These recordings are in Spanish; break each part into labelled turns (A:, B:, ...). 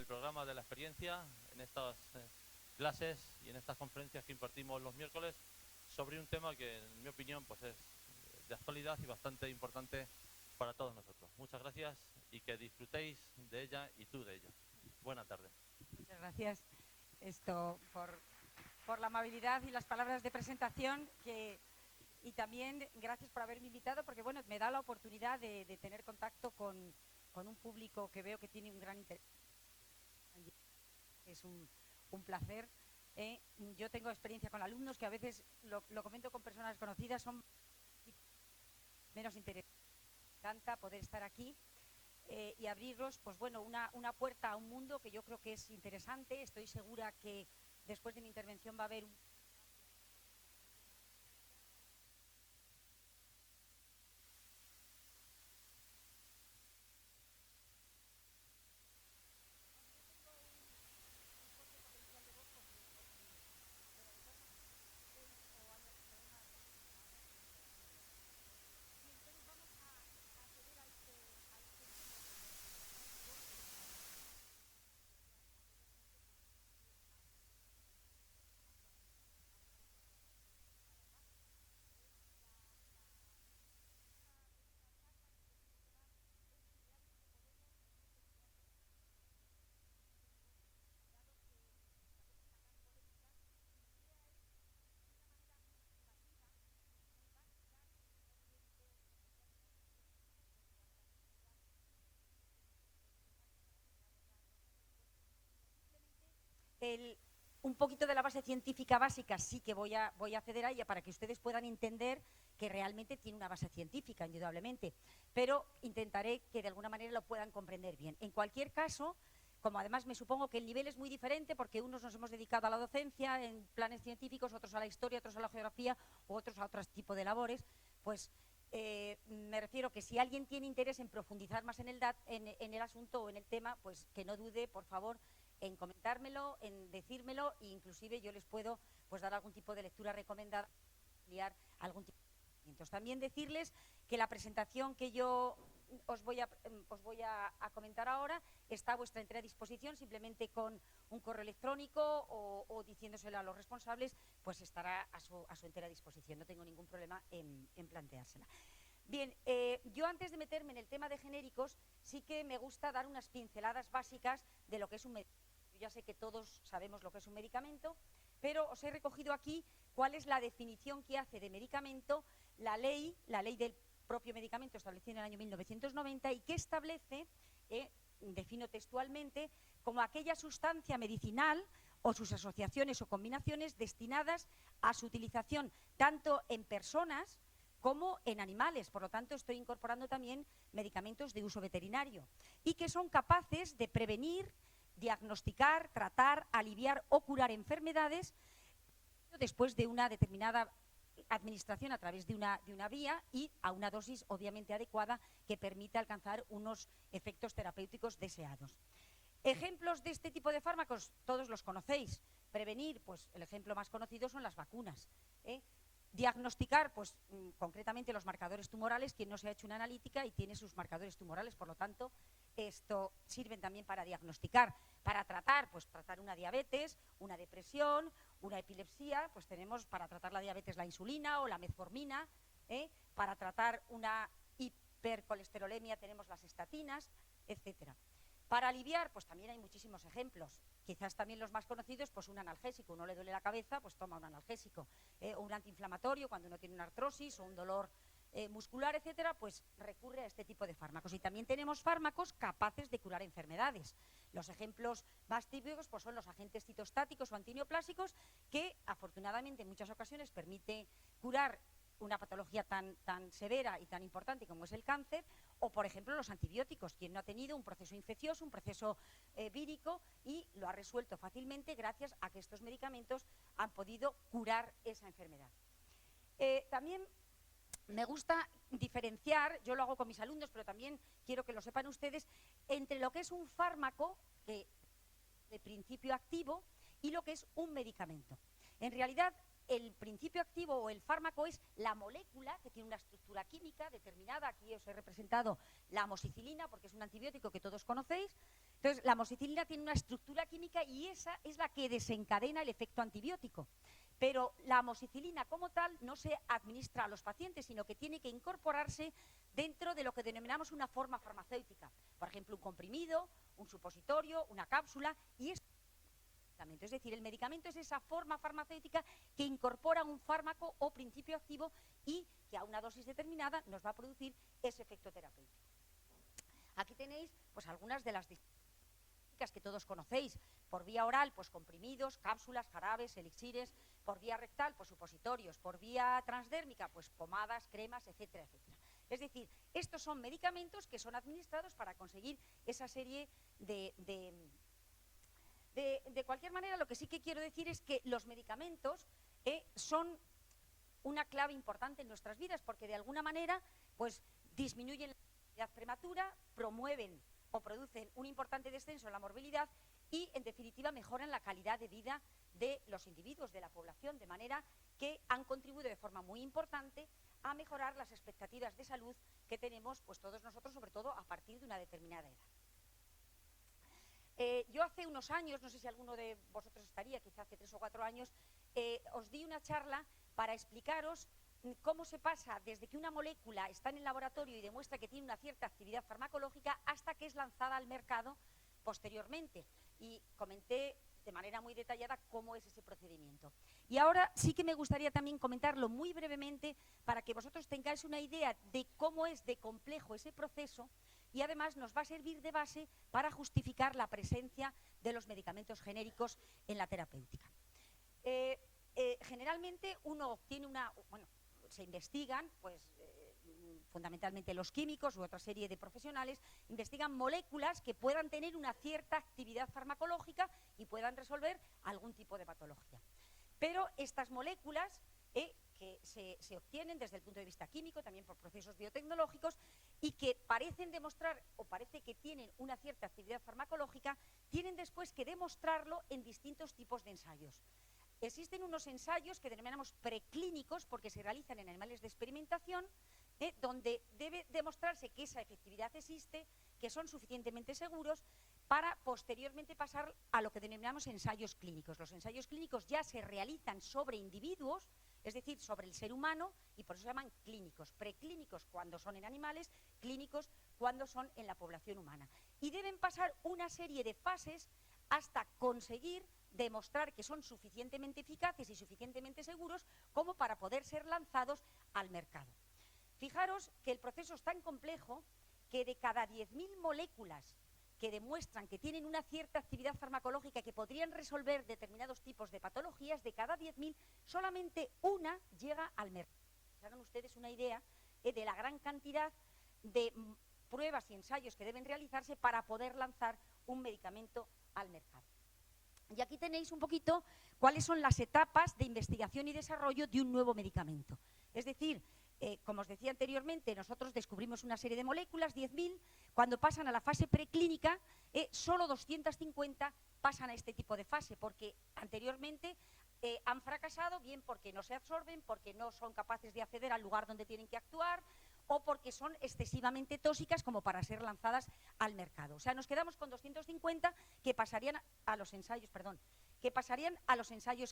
A: el programa de la experiencia, en estas clases y en estas conferencias que impartimos los miércoles, sobre un tema que, en mi opinión, pues es de actualidad y bastante importante para todos nosotros. Muchas gracias y que disfrutéis de ella y tú de ella. Buena tarde.
B: Muchas gracias por la amabilidad y las palabras de presentación y también gracias por haberme invitado porque bueno, me da la oportunidad de tener contacto con un público que veo que tiene un gran interés. Es un placer. Yo tengo experiencia con alumnos que a veces lo comento con personas conocidas, son menos interesantes. Me encanta poder estar aquí y abrirlos, pues bueno, una puerta a un mundo que yo creo que es interesante. Estoy segura que después de mi intervención va a haber un un poquito de la base científica básica sí que voy a acceder a ella para que ustedes puedan entender que realmente tiene una base científica, indudablemente, pero intentaré que de alguna manera lo puedan comprender bien. En cualquier caso, como además me supongo que el nivel es muy diferente porque unos nos hemos dedicado a la docencia en planes científicos, otros a la historia, otros a la geografía u otros a otro tipo de labores, pues me refiero que si alguien tiene interés en profundizar más en el asunto o en el tema, pues que no dude, por favor, en comentármelo, en decírmelo e inclusive yo les puedo pues dar algún tipo de lectura recomendada, enviar algún tipo de conocimientos. También decirles que la presentación que yo os voy a comentar ahora está a vuestra entera disposición, simplemente con un correo electrónico o diciéndoselo a los responsables, pues estará a su entera disposición. No tengo ningún problema en planteársela. Bien, yo antes de meterme en el tema de genéricos, sí que me gusta dar unas pinceladas básicas de lo que es un medicamento. Yo ya sé que todos sabemos lo que es un medicamento, pero os he recogido aquí cuál es la definición que hace de medicamento la ley del propio medicamento establecida en el año 1990 y que establece, defino textualmente, como aquella sustancia medicinal o sus asociaciones o combinaciones destinadas a su utilización tanto en personas como en animales. Por lo tanto, estoy incorporando también medicamentos de uso veterinario y que son capaces de prevenir, diagnosticar, tratar, aliviar o curar enfermedades después de una determinada administración a través de una vía y a una dosis obviamente adecuada que permita alcanzar unos efectos terapéuticos deseados. Ejemplos de este tipo de fármacos, todos los conocéis. Prevenir, pues el ejemplo más conocido son las vacunas. Diagnosticar, pues concretamente los marcadores tumorales, quien no se ha hecho una analítica y tiene sus marcadores tumorales, por lo tanto, esto sirven también para diagnosticar. Para tratar, pues tratar una diabetes, una depresión, una epilepsia, pues tenemos para tratar la diabetes la insulina o la metformina, para tratar una hipercolesterolemia tenemos las estatinas, etcétera. Para aliviar, pues también hay muchísimos ejemplos. Quizás también los más conocidos, pues un analgésico. Uno le duele la cabeza, pues toma un analgésico. O un antiinflamatorio cuando uno tiene una artrosis o un dolor muscular, etcétera, pues recurre a este tipo de fármacos. Y también tenemos fármacos capaces de curar enfermedades. Los ejemplos más típicos pues son los agentes citostáticos o antineoplásicos que afortunadamente en muchas ocasiones permiten curar una patología tan severa y tan importante como es el cáncer, o por ejemplo los antibióticos, quien no ha tenido un proceso infeccioso, un proceso vírico y lo ha resuelto fácilmente gracias a que estos medicamentos han podido curar esa enfermedad. También me gusta diferenciar, yo lo hago con mis alumnos, pero también quiero que lo sepan ustedes, entre lo que es un fármaco de principio activo y lo que es un medicamento. En realidad, el principio activo o el fármaco es la molécula que tiene una estructura química determinada. Aquí os he representado la amoxicilina porque es un antibiótico que todos conocéis Entonces, la amoxicilina tiene una estructura química y esa es la que desencadena el efecto antibiótico. Pero la amoxicilina como tal no se administra a los pacientes, sino que tiene que incorporarse dentro de lo que denominamos una forma farmacéutica. Por ejemplo, un comprimido, un supositorio, una cápsula, y es decir, el medicamento es esa forma farmacéutica que incorpora un fármaco o principio activo y que a una dosis determinada nos va a producir ese efecto terapéutico. Aquí tenéis pues algunas de las que todos conocéis. Por vía oral, pues comprimidos, cápsulas, jarabes, elixires. Por vía rectal, pues supositorios. Por vía transdérmica, pues pomadas, cremas, etcétera, etcétera. Es decir, estos son medicamentos que son administrados para conseguir esa serie de cualquier manera. Lo que sí que quiero decir es que los medicamentos son una clave importante en nuestras vidas, porque de alguna manera pues disminuyen la mortalidad prematura, promueven o producen un importante descenso en la morbilidad y, en definitiva, mejoran la calidad de vida de los individuos, de la población, de manera que han contribuido de forma muy importante a mejorar las expectativas de salud que tenemos pues todos nosotros, sobre todo a partir de una determinada edad. Yo hace unos años, no sé si alguno de vosotros estaría, quizá hace 3 o 4 años, os di una charla para explicaros cómo se pasa desde que una molécula está en el laboratorio y demuestra que tiene una cierta actividad farmacológica hasta que es lanzada al mercado posteriormente. Y comenté de manera muy detallada cómo es ese procedimiento. Y ahora sí que me gustaría también comentarlo muy brevemente para que vosotros tengáis una idea de cómo es de complejo ese proceso, y además nos va a servir de base para justificar la presencia de los medicamentos genéricos en la terapéutica. Generalmente uno obtiene se investigan, pues fundamentalmente los químicos u otra serie de profesionales, investigan moléculas que puedan tener una cierta actividad farmacológica y puedan resolver algún tipo de patología. Pero estas moléculas que se obtienen desde el punto de vista químico, también por procesos biotecnológicos, y que parecen demostrar o parece que tienen una cierta actividad farmacológica, tienen después que demostrarlo en distintos tipos de ensayos. Existen unos ensayos que denominamos preclínicos porque se realizan en animales de experimentación, donde debe demostrarse que esa efectividad existe, que son suficientemente seguros para posteriormente pasar a lo que denominamos ensayos clínicos. Los ensayos clínicos ya se realizan sobre individuos, es decir, sobre el ser humano, y por eso se llaman clínicos. Preclínicos cuando son en animales, clínicos cuando son en la población humana. Y deben pasar una serie de fases hasta conseguir demostrar que son suficientemente eficaces y suficientemente seguros como para poder ser lanzados al mercado. Fijaros que el proceso es tan complejo que de cada 10.000 moléculas que demuestran que tienen una cierta actividad farmacológica que podrían resolver determinados tipos de patologías, de cada 10.000 solamente una llega al mercado. Se hagan ustedes una idea de la gran cantidad de pruebas y ensayos que deben realizarse para poder lanzar un medicamento al mercado. Y aquí tenéis un poquito cuáles son las etapas de investigación y desarrollo de un nuevo medicamento. Es decir, como os decía anteriormente, nosotros descubrimos una serie de moléculas, 10.000, cuando pasan a la fase preclínica, solo 250 pasan a este tipo de fase, porque anteriormente han fracasado, bien porque no se absorben, porque no son capaces de acceder al lugar donde tienen que actuar, o porque son excesivamente tóxicas como para ser lanzadas al mercado. O sea, nos quedamos con 250 que pasarían a los ensayos,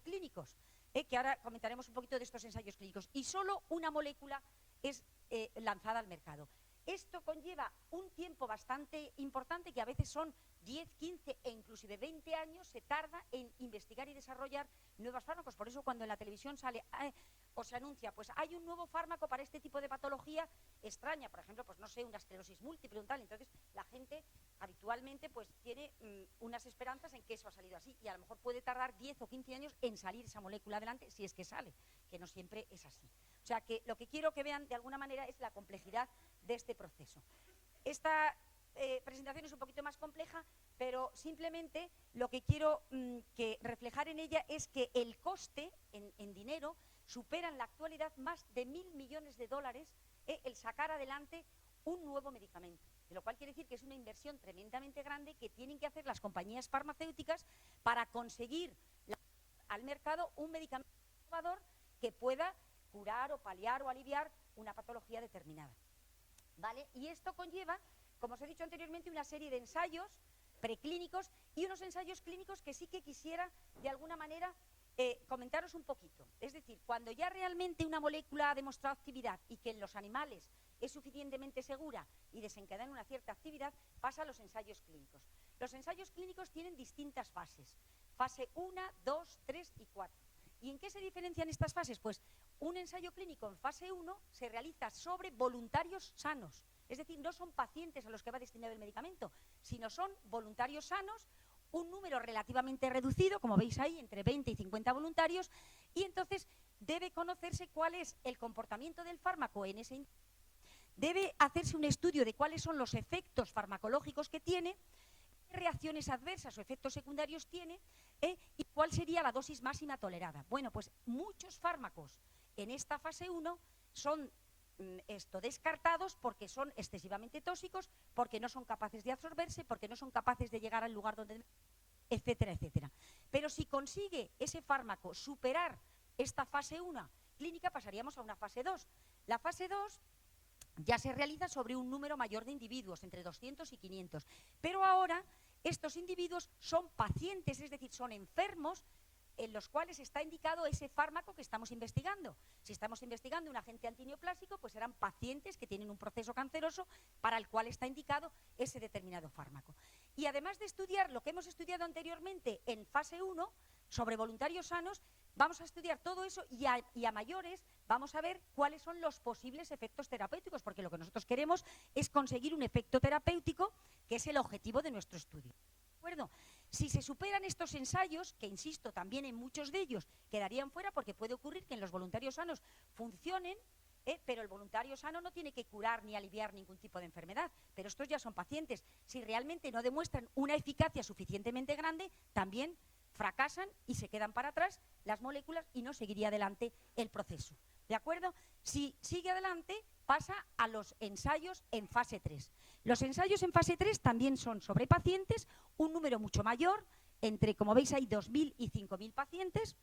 B: clínicos, que ahora comentaremos un poquito de estos ensayos clínicos, y solo una molécula es lanzada al mercado. Esto conlleva un tiempo bastante importante, que a veces son 10, 15 e inclusive 20 años, se tarda en investigar y desarrollar nuevos fármacos. Por eso cuando en la televisión sale o se anuncia, pues hay un nuevo fármaco para este tipo de patología extraña, por ejemplo, pues no sé, una esclerosis múltiple, tal, entonces la gente habitualmente pues tiene unas esperanzas en que eso ha salido así, y a lo mejor puede tardar 10 o 15 años en salir esa molécula adelante, si es que sale, que no siempre es así. O sea que lo que quiero que vean de alguna manera es la complejidad de este proceso. Esta presentación es un poquito más compleja, pero simplemente lo que quiero que reflejar en ella es que el coste en dinero supera en la actualidad más de 1.000 millones de dólares el sacar adelante un nuevo medicamento, de lo cual quiere decir que es una inversión tremendamente grande que tienen que hacer las compañías farmacéuticas para conseguir al mercado un medicamento innovador que pueda curar o paliar o aliviar una patología determinada. ¿Vale? Y esto conlleva, como os he dicho anteriormente, una serie de ensayos preclínicos y unos ensayos clínicos que sí que quisiera, de alguna manera, comentaros un poquito. Es decir, cuando ya realmente una molécula ha demostrado actividad y que en los animales es suficientemente segura y desencadena una cierta actividad, pasa a los ensayos clínicos. Los ensayos clínicos tienen distintas fases. Fase 1, 2, 3 y 4. ¿Y en qué se diferencian estas fases? Pues un ensayo clínico en fase 1 se realiza sobre voluntarios sanos. Es decir, no son pacientes a los que va destinado el medicamento, sino son voluntarios sanos, un número relativamente reducido, como veis ahí, entre 20 y 50 voluntarios, y entonces debe conocerse cuál es el comportamiento del fármaco en ese individuo. Debe hacerse un estudio de cuáles son los efectos farmacológicos que tiene, qué reacciones adversas o efectos secundarios tiene, y cuál sería la dosis máxima tolerada. Bueno, pues muchos fármacos en esta fase 1 son descartados porque son excesivamente tóxicos, porque no son capaces de absorberse, porque no son capaces de llegar al lugar donde... etcétera, etcétera. Pero si consigue ese fármaco superar esta fase 1 clínica, pasaríamos a una fase 2. La fase 2 ya se realiza sobre un número mayor de individuos, entre 200 y 500. Pero ahora estos individuos son pacientes, es decir, son enfermos en los cuales está indicado ese fármaco que estamos investigando. Si estamos investigando un agente antineoplásico, pues serán pacientes que tienen un proceso canceroso para el cual está indicado ese determinado fármaco. Y además de estudiar lo que hemos estudiado anteriormente en fase 1, sobre voluntarios sanos, vamos a estudiar todo eso y a mayores vamos a ver cuáles son los posibles efectos terapéuticos, porque lo que nosotros queremos es conseguir un efecto terapéutico, que es el objetivo de nuestro estudio. ¿De acuerdo? Si se superan estos ensayos, que insisto, también en muchos de ellos quedarían fuera, porque puede ocurrir que en los voluntarios sanos funcionen, pero el voluntario sano no tiene que curar ni aliviar ningún tipo de enfermedad, pero estos ya son pacientes. Si realmente no demuestran una eficacia suficientemente grande, también fracasan y se quedan para atrás las moléculas y no seguiría adelante el proceso. ¿De acuerdo? Si sigue adelante, pasa a los ensayos en fase 3. Los ensayos en fase 3 también son sobre pacientes, un número mucho mayor, entre, como veis, hay 2.000 y 5.000 pacientes,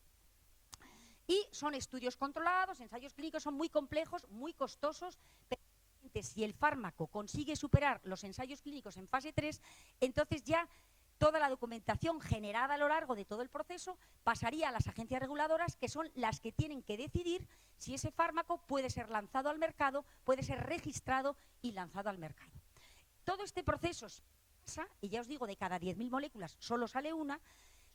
B: y son estudios controlados, ensayos clínicos, son muy complejos, muy costosos, pero si el fármaco consigue superar los ensayos clínicos en fase 3, entonces ya toda la documentación generada a lo largo de todo el proceso pasaría a las agencias reguladoras, que son las que tienen que decidir si ese fármaco puede ser lanzado al mercado, puede ser registrado y lanzado al mercado. Todo este proceso pasa, y ya os digo, de cada 10.000 moléculas solo sale una,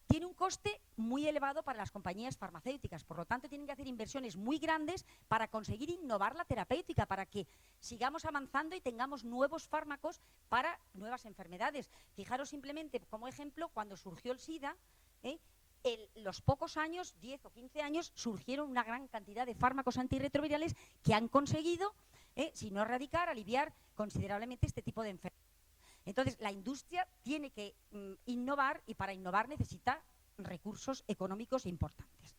B: tiene un coste muy elevado para las compañías farmacéuticas, por lo tanto tienen que hacer inversiones muy grandes para conseguir innovar la terapéutica, para que sigamos avanzando y tengamos nuevos fármacos para nuevas enfermedades. Fijaros simplemente como ejemplo, cuando surgió el SIDA, los pocos años, 10 o 15 años, surgieron una gran cantidad de fármacos antirretrovirales que han conseguido, si no erradicar, aliviar considerablemente este tipo de enfermedades. Entonces, la industria tiene que innovar, y para innovar necesita recursos económicos importantes.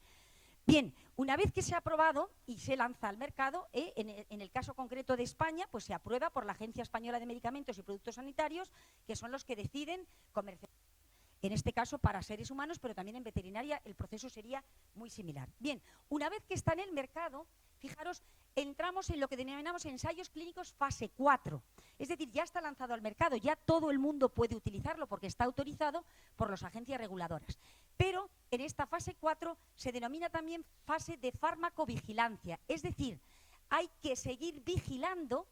B: Bien, una vez que se ha aprobado y se lanza al mercado, en el caso concreto de España, pues se aprueba por la Agencia Española de Medicamentos y Productos Sanitarios, que son los que deciden comercializar. En este caso para seres humanos, pero también en veterinaria el proceso sería muy similar. Bien, una vez que está en el mercado, fijaros, entramos en lo que denominamos ensayos clínicos fase 4. Es decir, ya está lanzado al mercado, ya todo el mundo puede utilizarlo porque está autorizado por las agencias reguladoras. Pero en esta fase 4 se denomina también fase de farmacovigilancia. Es decir, hay que seguir vigilando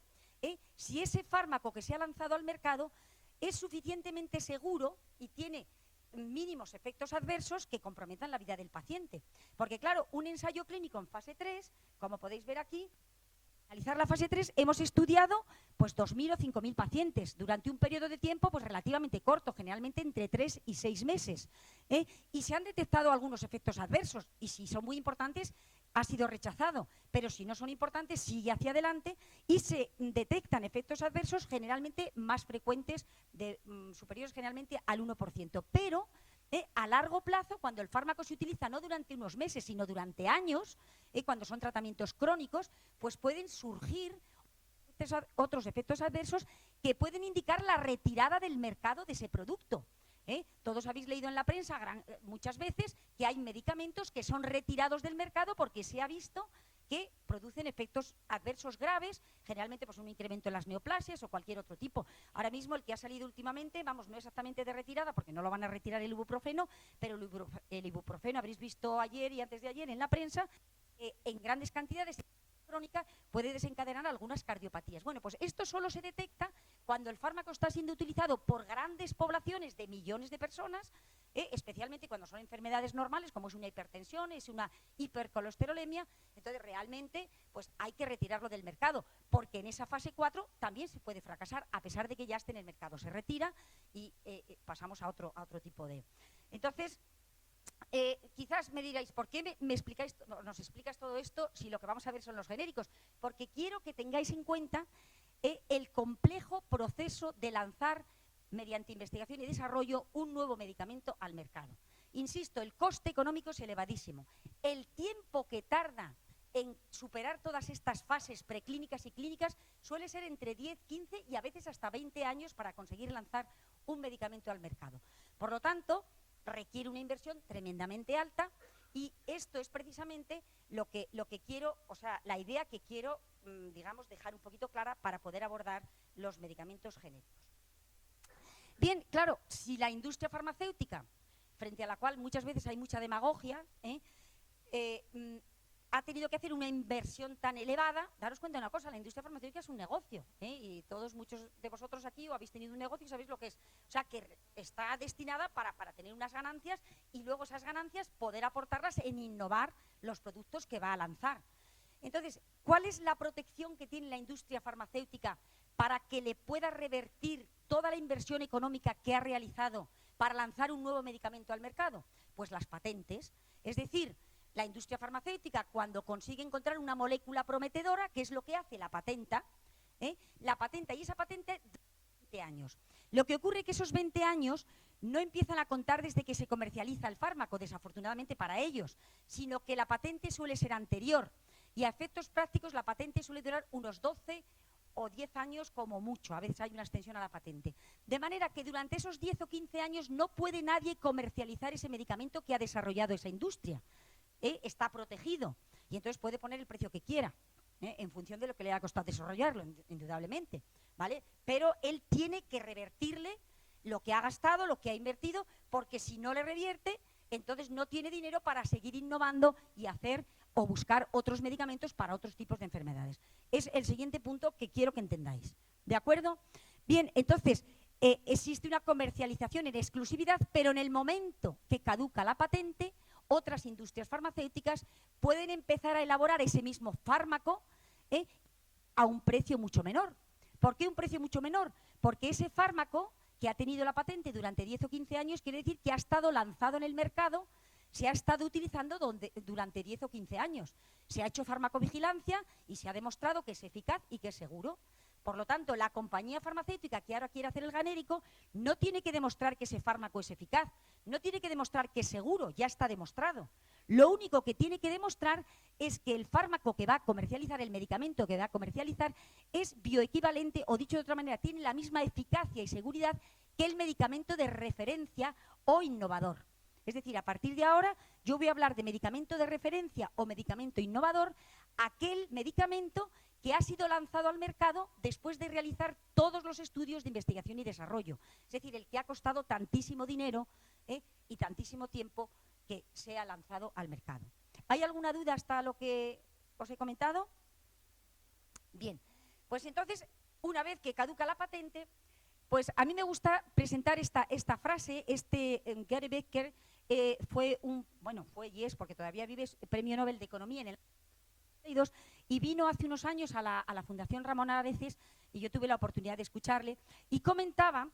B: si ese fármaco que se ha lanzado al mercado es suficientemente seguro y tiene mínimos efectos adversos que comprometan la vida del paciente. Porque claro, un ensayo clínico en fase 3, como podéis ver aquí, al analizar la fase 3 hemos estudiado pues 2.000 o 5.000 pacientes durante un periodo de tiempo pues relativamente corto, generalmente entre 3 y 6 meses. Y se han detectado algunos efectos adversos y si son muy importantes ha sido rechazado, pero si no son importantes sigue hacia adelante y se detectan efectos adversos generalmente más frecuentes, superiores generalmente al 1%. Pero a largo plazo, cuando el fármaco se utiliza no durante unos meses, sino durante años, cuando son tratamientos crónicos, pues pueden surgir otros efectos adversos que pueden indicar la retirada del mercado de ese producto. Todos habéis leído en la prensa muchas veces que hay medicamentos que son retirados del mercado porque se ha visto que producen efectos adversos graves, generalmente pues un incremento en las neoplasias o cualquier otro tipo. Ahora mismo el que ha salido últimamente, vamos, no exactamente de retirada, porque no lo van a retirar el ibuprofeno, pero el ibuprofeno habréis visto ayer y antes de ayer en la prensa, en grandes cantidades crónica puede desencadenar algunas cardiopatías. Bueno, pues esto solo se detecta cuando el fármaco está siendo utilizado por grandes poblaciones de millones de personas, especialmente cuando son enfermedades normales, como es una hipertensión, es una hipercolesterolemia. Entonces realmente pues hay que retirarlo del mercado, porque en esa fase 4 también se puede fracasar, a pesar de que ya esté en el mercado. Se retira y pasamos a otro tipo de... Entonces, quizás me diráis, ¿por qué nos explicas todo esto si lo que vamos a ver son los genéricos? Porque quiero que tengáis en cuenta el complejo proceso de lanzar, mediante investigación y desarrollo, un nuevo medicamento al mercado. Insisto, el coste económico es elevadísimo. El tiempo que tarda en superar todas estas fases preclínicas y clínicas suele ser entre 10, 15 y a veces hasta 20 años para conseguir lanzar un medicamento al mercado. Por lo tanto, requiere una inversión tremendamente alta, y esto es precisamente lo que quiero, o sea, la idea que quiero, digamos, dejar un poquito clara para poder abordar los medicamentos genéricos. Bien, claro, si la industria farmacéutica, frente a la cual muchas veces hay mucha demagogia, ha tenido que hacer una inversión tan elevada, daros cuenta de una cosa, la industria farmacéutica es un negocio, y muchos de vosotros aquí o habéis tenido un negocio y sabéis lo que es. O sea, que está destinada para tener unas ganancias, y luego esas ganancias poder aportarlas en innovar los productos que va a lanzar. Entonces, ¿cuál es la protección que tiene la industria farmacéutica para que le pueda revertir toda la inversión económica que ha realizado para lanzar un nuevo medicamento al mercado? Pues las patentes. Es decir, la industria farmacéutica, cuando consigue encontrar una molécula prometedora, ¿qué es lo que hace? La patenta. La patenta, y esa patente 20 años. Lo que ocurre es que esos 20 años no empiezan a contar desde que se comercializa el fármaco, desafortunadamente para ellos, sino que la patente suele ser anterior, y a efectos prácticos la patente suele durar unos 12 o 10 años como mucho, a veces hay una extensión a la patente. De manera que durante esos 10 o 15 años no puede nadie comercializar ese medicamento que ha desarrollado esa industria. Está protegido, y entonces puede poner el precio que quiera, en función de lo que le ha costado desarrollarlo, indudablemente, ¿vale? Pero él tiene que revertirle lo que ha gastado, lo que ha invertido, porque si no le revierte, entonces no tiene dinero para seguir innovando y hacer o buscar otros medicamentos para otros tipos de enfermedades. Es el siguiente punto que quiero que entendáis, ¿de acuerdo? Bien, entonces, existe una comercialización en exclusividad, pero en el momento que caduca la patente, otras industrias farmacéuticas pueden empezar a elaborar ese mismo fármaco a un precio mucho menor. ¿Por qué un precio mucho menor? Porque ese fármaco que ha tenido la patente durante 10 o 15 años quiere decir que ha estado lanzado en el mercado, se ha estado utilizando durante 10 o 15 años. Se ha hecho farmacovigilancia y se ha demostrado que es eficaz y que es seguro. Por lo tanto, la compañía farmacéutica que ahora quiere hacer el genérico no tiene que demostrar que ese fármaco es eficaz, no tiene que demostrar que es seguro, ya está demostrado. Lo único que tiene que demostrar es que el fármaco que va a comercializar, el medicamento que va a comercializar, es bioequivalente, o dicho de otra manera, tiene la misma eficacia y seguridad que el medicamento de referencia o innovador. Es decir, a partir de ahora yo voy a hablar de medicamento de referencia o medicamento innovador, aquel medicamento que ha sido lanzado al mercado después de realizar todos los estudios de investigación y desarrollo. Es decir, el que ha costado tantísimo dinero y tantísimo tiempo que sea lanzado al mercado. ¿Hay alguna duda hasta lo que os he comentado? Bien, pues entonces, una vez que caduca la patente, pues a mí me gusta presentar esta frase. Gary Becker fue y es, porque todavía vive, premio Nobel de Economía en el 1992, y vino hace unos años a la Fundación Ramón Areces, y yo tuve la oportunidad de escucharle, y comentaba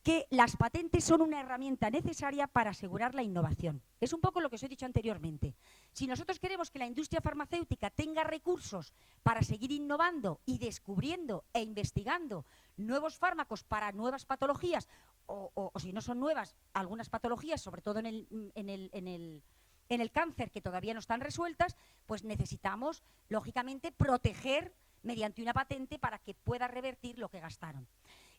B: que las patentes son una herramienta necesaria para asegurar la innovación. Es un poco lo que os he dicho anteriormente. Si nosotros queremos que la industria farmacéutica tenga recursos para seguir innovando y descubriendo e investigando nuevos fármacos para nuevas patologías, o si no son nuevas, algunas patologías, sobre todo en el cáncer, que todavía no están resueltas, pues necesitamos, lógicamente, proteger mediante una patente para que pueda revertir lo que gastaron.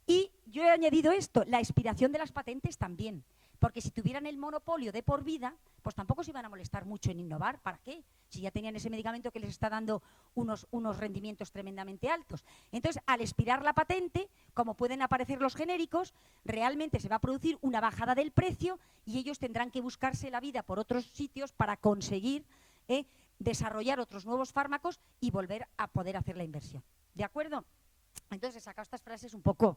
B: Y yo he añadido esto, la expiración de las patentes también. porque si tuvieran el monopolio de por vida, pues tampoco se iban a molestar mucho en innovar. ¿Para qué? Si ya tenían ese medicamento que les está dando unos rendimientos tremendamente altos. Entonces, al expirar la patente, como pueden aparecer los genéricos, realmente se va a producir una bajada del precio y ellos tendrán que buscarse la vida por otros sitios para conseguir desarrollar otros nuevos fármacos y volver a poder hacer la inversión. ¿De acuerdo? Entonces he sacado estas frases un poco.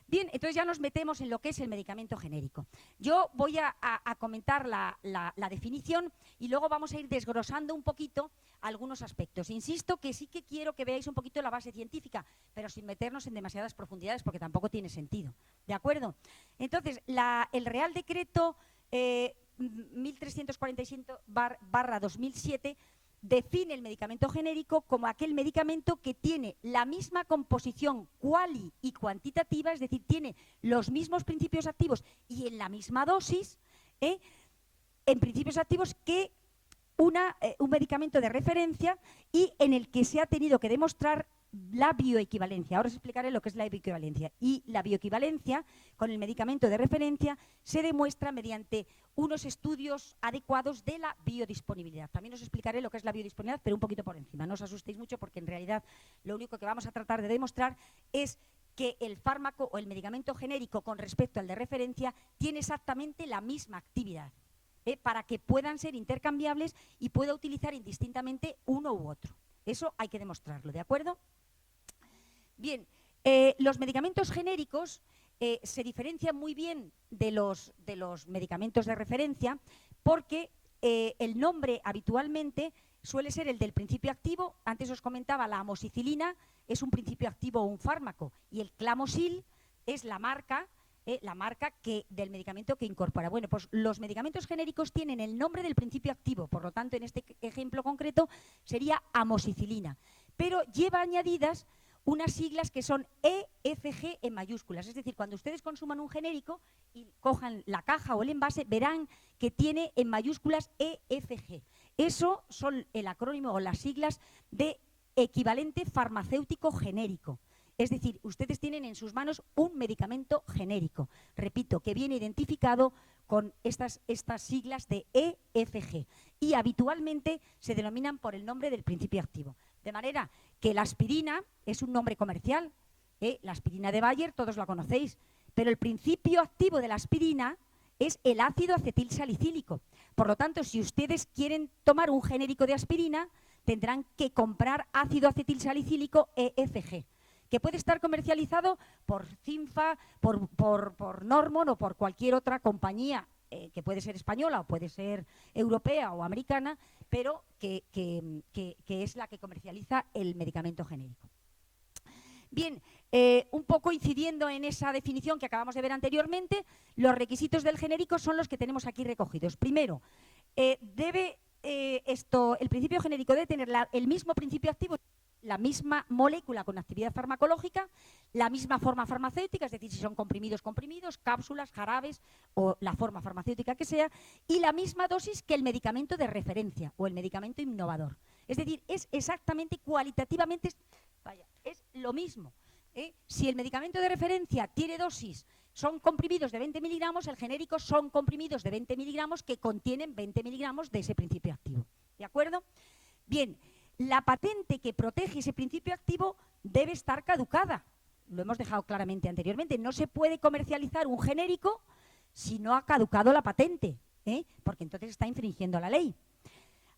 B: Bien, entonces ya nos metemos en lo que es el medicamento genérico. Yo voy a comentar la definición y luego vamos a ir desglosando un poquito algunos aspectos. Insisto que sí que quiero que veáis un poquito la base científica, pero sin meternos en demasiadas profundidades porque tampoco tiene sentido. ¿De acuerdo? Entonces, el Real Decreto 1347/2007 define el medicamento genérico como aquel medicamento que tiene la misma composición cuali y cuantitativa, es decir, tiene los mismos principios activos y en la misma dosis, en principios activos que un medicamento de referencia y en el que se ha tenido que demostrar la bioequivalencia. Ahora os explicaré lo que es la bioequivalencia. Y la bioequivalencia con el medicamento de referencia se demuestra mediante unos estudios adecuados de la biodisponibilidad. También os explicaré lo que es la biodisponibilidad, pero un poquito por encima. No os asustéis mucho porque en realidad lo único que vamos a tratar de demostrar es que el fármaco o el medicamento genérico con respecto al de referencia tiene exactamente la misma actividad, para que puedan ser intercambiables y pueda utilizar indistintamente uno u otro. Eso hay que demostrarlo, ¿de acuerdo? Bien, los medicamentos genéricos se diferencian muy bien de los medicamentos de referencia porque el nombre habitualmente suele ser el del principio activo. Antes os comentaba, la amoxicilina es un principio activo o un fármaco y el clamosil es la marca del medicamento que incorpora. Bueno, pues los medicamentos genéricos tienen el nombre del principio activo, por lo tanto, en este ejemplo concreto sería amoxicilina, pero lleva añadidas unas siglas que son EFG en mayúsculas. Es decir, cuando ustedes consuman un genérico y cojan la caja o el envase, verán que tiene en mayúsculas EFG. Eso son el acrónimo o las siglas de equivalente farmacéutico genérico. Es decir, ustedes tienen en sus manos un medicamento genérico, repito, que viene identificado con estas siglas de EFG y habitualmente se denominan por el nombre del principio activo. De manera que la aspirina es un nombre comercial, la aspirina de Bayer todos la conocéis, pero el principio activo de la aspirina es el ácido acetilsalicílico. Por lo tanto, si ustedes quieren tomar un genérico de aspirina, tendrán que comprar ácido acetilsalicílico EFG, que puede estar comercializado por Cinfa, por Normon o por cualquier otra compañía, que puede ser española o puede ser europea o americana, pero que es la que comercializa el medicamento genérico. Bien, un poco incidiendo en esa definición que acabamos de ver anteriormente, los requisitos del genérico son los que tenemos aquí recogidos. Primero, el principio genérico debe tener el mismo principio activo, la misma molécula con actividad farmacológica, la misma forma farmacéutica, es decir, si son comprimidos, cápsulas, jarabes o la forma farmacéutica que sea, y la misma dosis que el medicamento de referencia o el medicamento innovador. Es decir, es exactamente, cualitativamente, es lo mismo. Si el medicamento de referencia tiene dosis, son comprimidos de 20 miligramos, el genérico son comprimidos de 20 miligramos que contienen 20 miligramos de ese principio activo. ¿De acuerdo? Bien. La patente que protege ese principio activo debe estar caducada. Lo hemos dejado claramente anteriormente. No se puede comercializar un genérico si no ha caducado la patente, porque entonces está infringiendo la ley.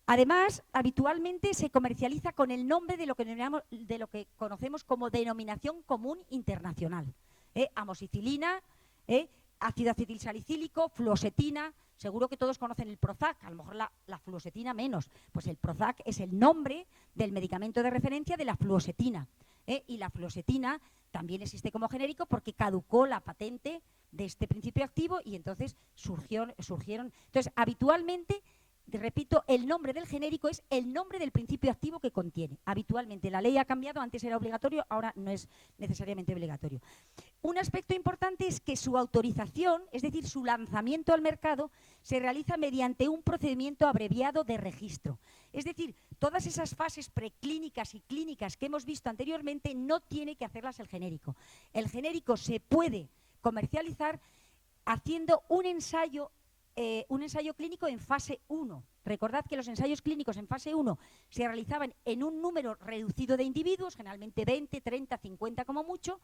B: Además, habitualmente se comercializa con el nombre de lo que conocemos como denominación común internacional. Amoxicilina, ácido acetilsalicílico, fluoxetina. Seguro que todos conocen el Prozac, a lo mejor la fluoxetina menos. Pues el Prozac es el nombre del medicamento de referencia de la fluoxetina. Y la fluoxetina también existe como genérico porque caducó la patente de este principio activo y entonces surgieron. Entonces, habitualmente, repito, el nombre del genérico es el nombre del principio activo que contiene. Habitualmente la ley ha cambiado, antes era obligatorio, ahora no es necesariamente obligatorio. Un aspecto importante es que su autorización, es decir, su lanzamiento al mercado, se realiza mediante un procedimiento abreviado de registro. Es decir, todas esas fases preclínicas y clínicas que hemos visto anteriormente no tiene que hacerlas el genérico. El genérico se puede comercializar haciendo un ensayo clínico en fase 1. Recordad que los ensayos clínicos en fase 1 se realizaban en un número reducido de individuos, generalmente 20, 30, 50 como mucho,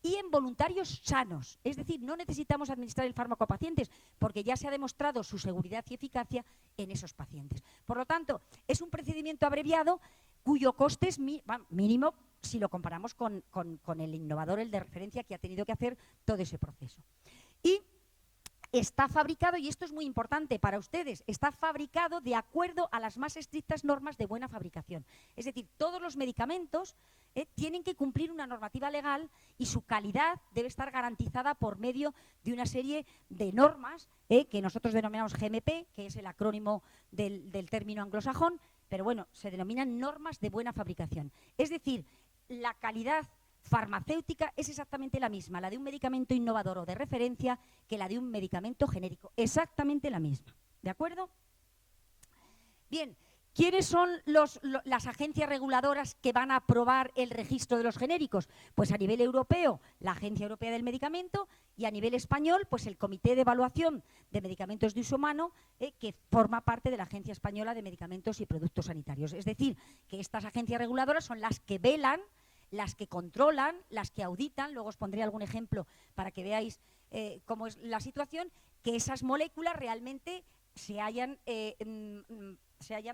B: y en voluntarios sanos. Es decir, no necesitamos administrar el fármaco a pacientes porque ya se ha demostrado su seguridad y eficacia en esos pacientes. Por lo tanto, es un procedimiento abreviado cuyo coste es mínimo si lo comparamos con el innovador, el de referencia, que ha tenido que hacer todo ese proceso. Y está fabricado, y esto es muy importante para ustedes, está fabricado de acuerdo a las más estrictas normas de buena fabricación. Es decir, todos los medicamentos tienen que cumplir una normativa legal y su calidad debe estar garantizada por medio de una serie de normas que nosotros denominamos GMP, que es el acrónimo del término anglosajón, pero bueno, se denominan normas de buena fabricación. Es decir, la calidad farmacéutica es exactamente la misma, la de un medicamento innovador o de referencia, que la de un medicamento genérico. Exactamente la misma. ¿De acuerdo? Bien, ¿quiénes son las agencias reguladoras que van a aprobar el registro de los genéricos? Pues a nivel europeo, la Agencia Europea del Medicamento, y a nivel español, pues el Comité de Evaluación de Medicamentos de Uso Humano, que forma parte de la Agencia Española de Medicamentos y Productos Sanitarios. Es decir, que estas agencias reguladoras son las que velan, las que controlan, las que auditan, luego os pondré algún ejemplo para que veáis cómo es la situación, que esas moléculas realmente se hayan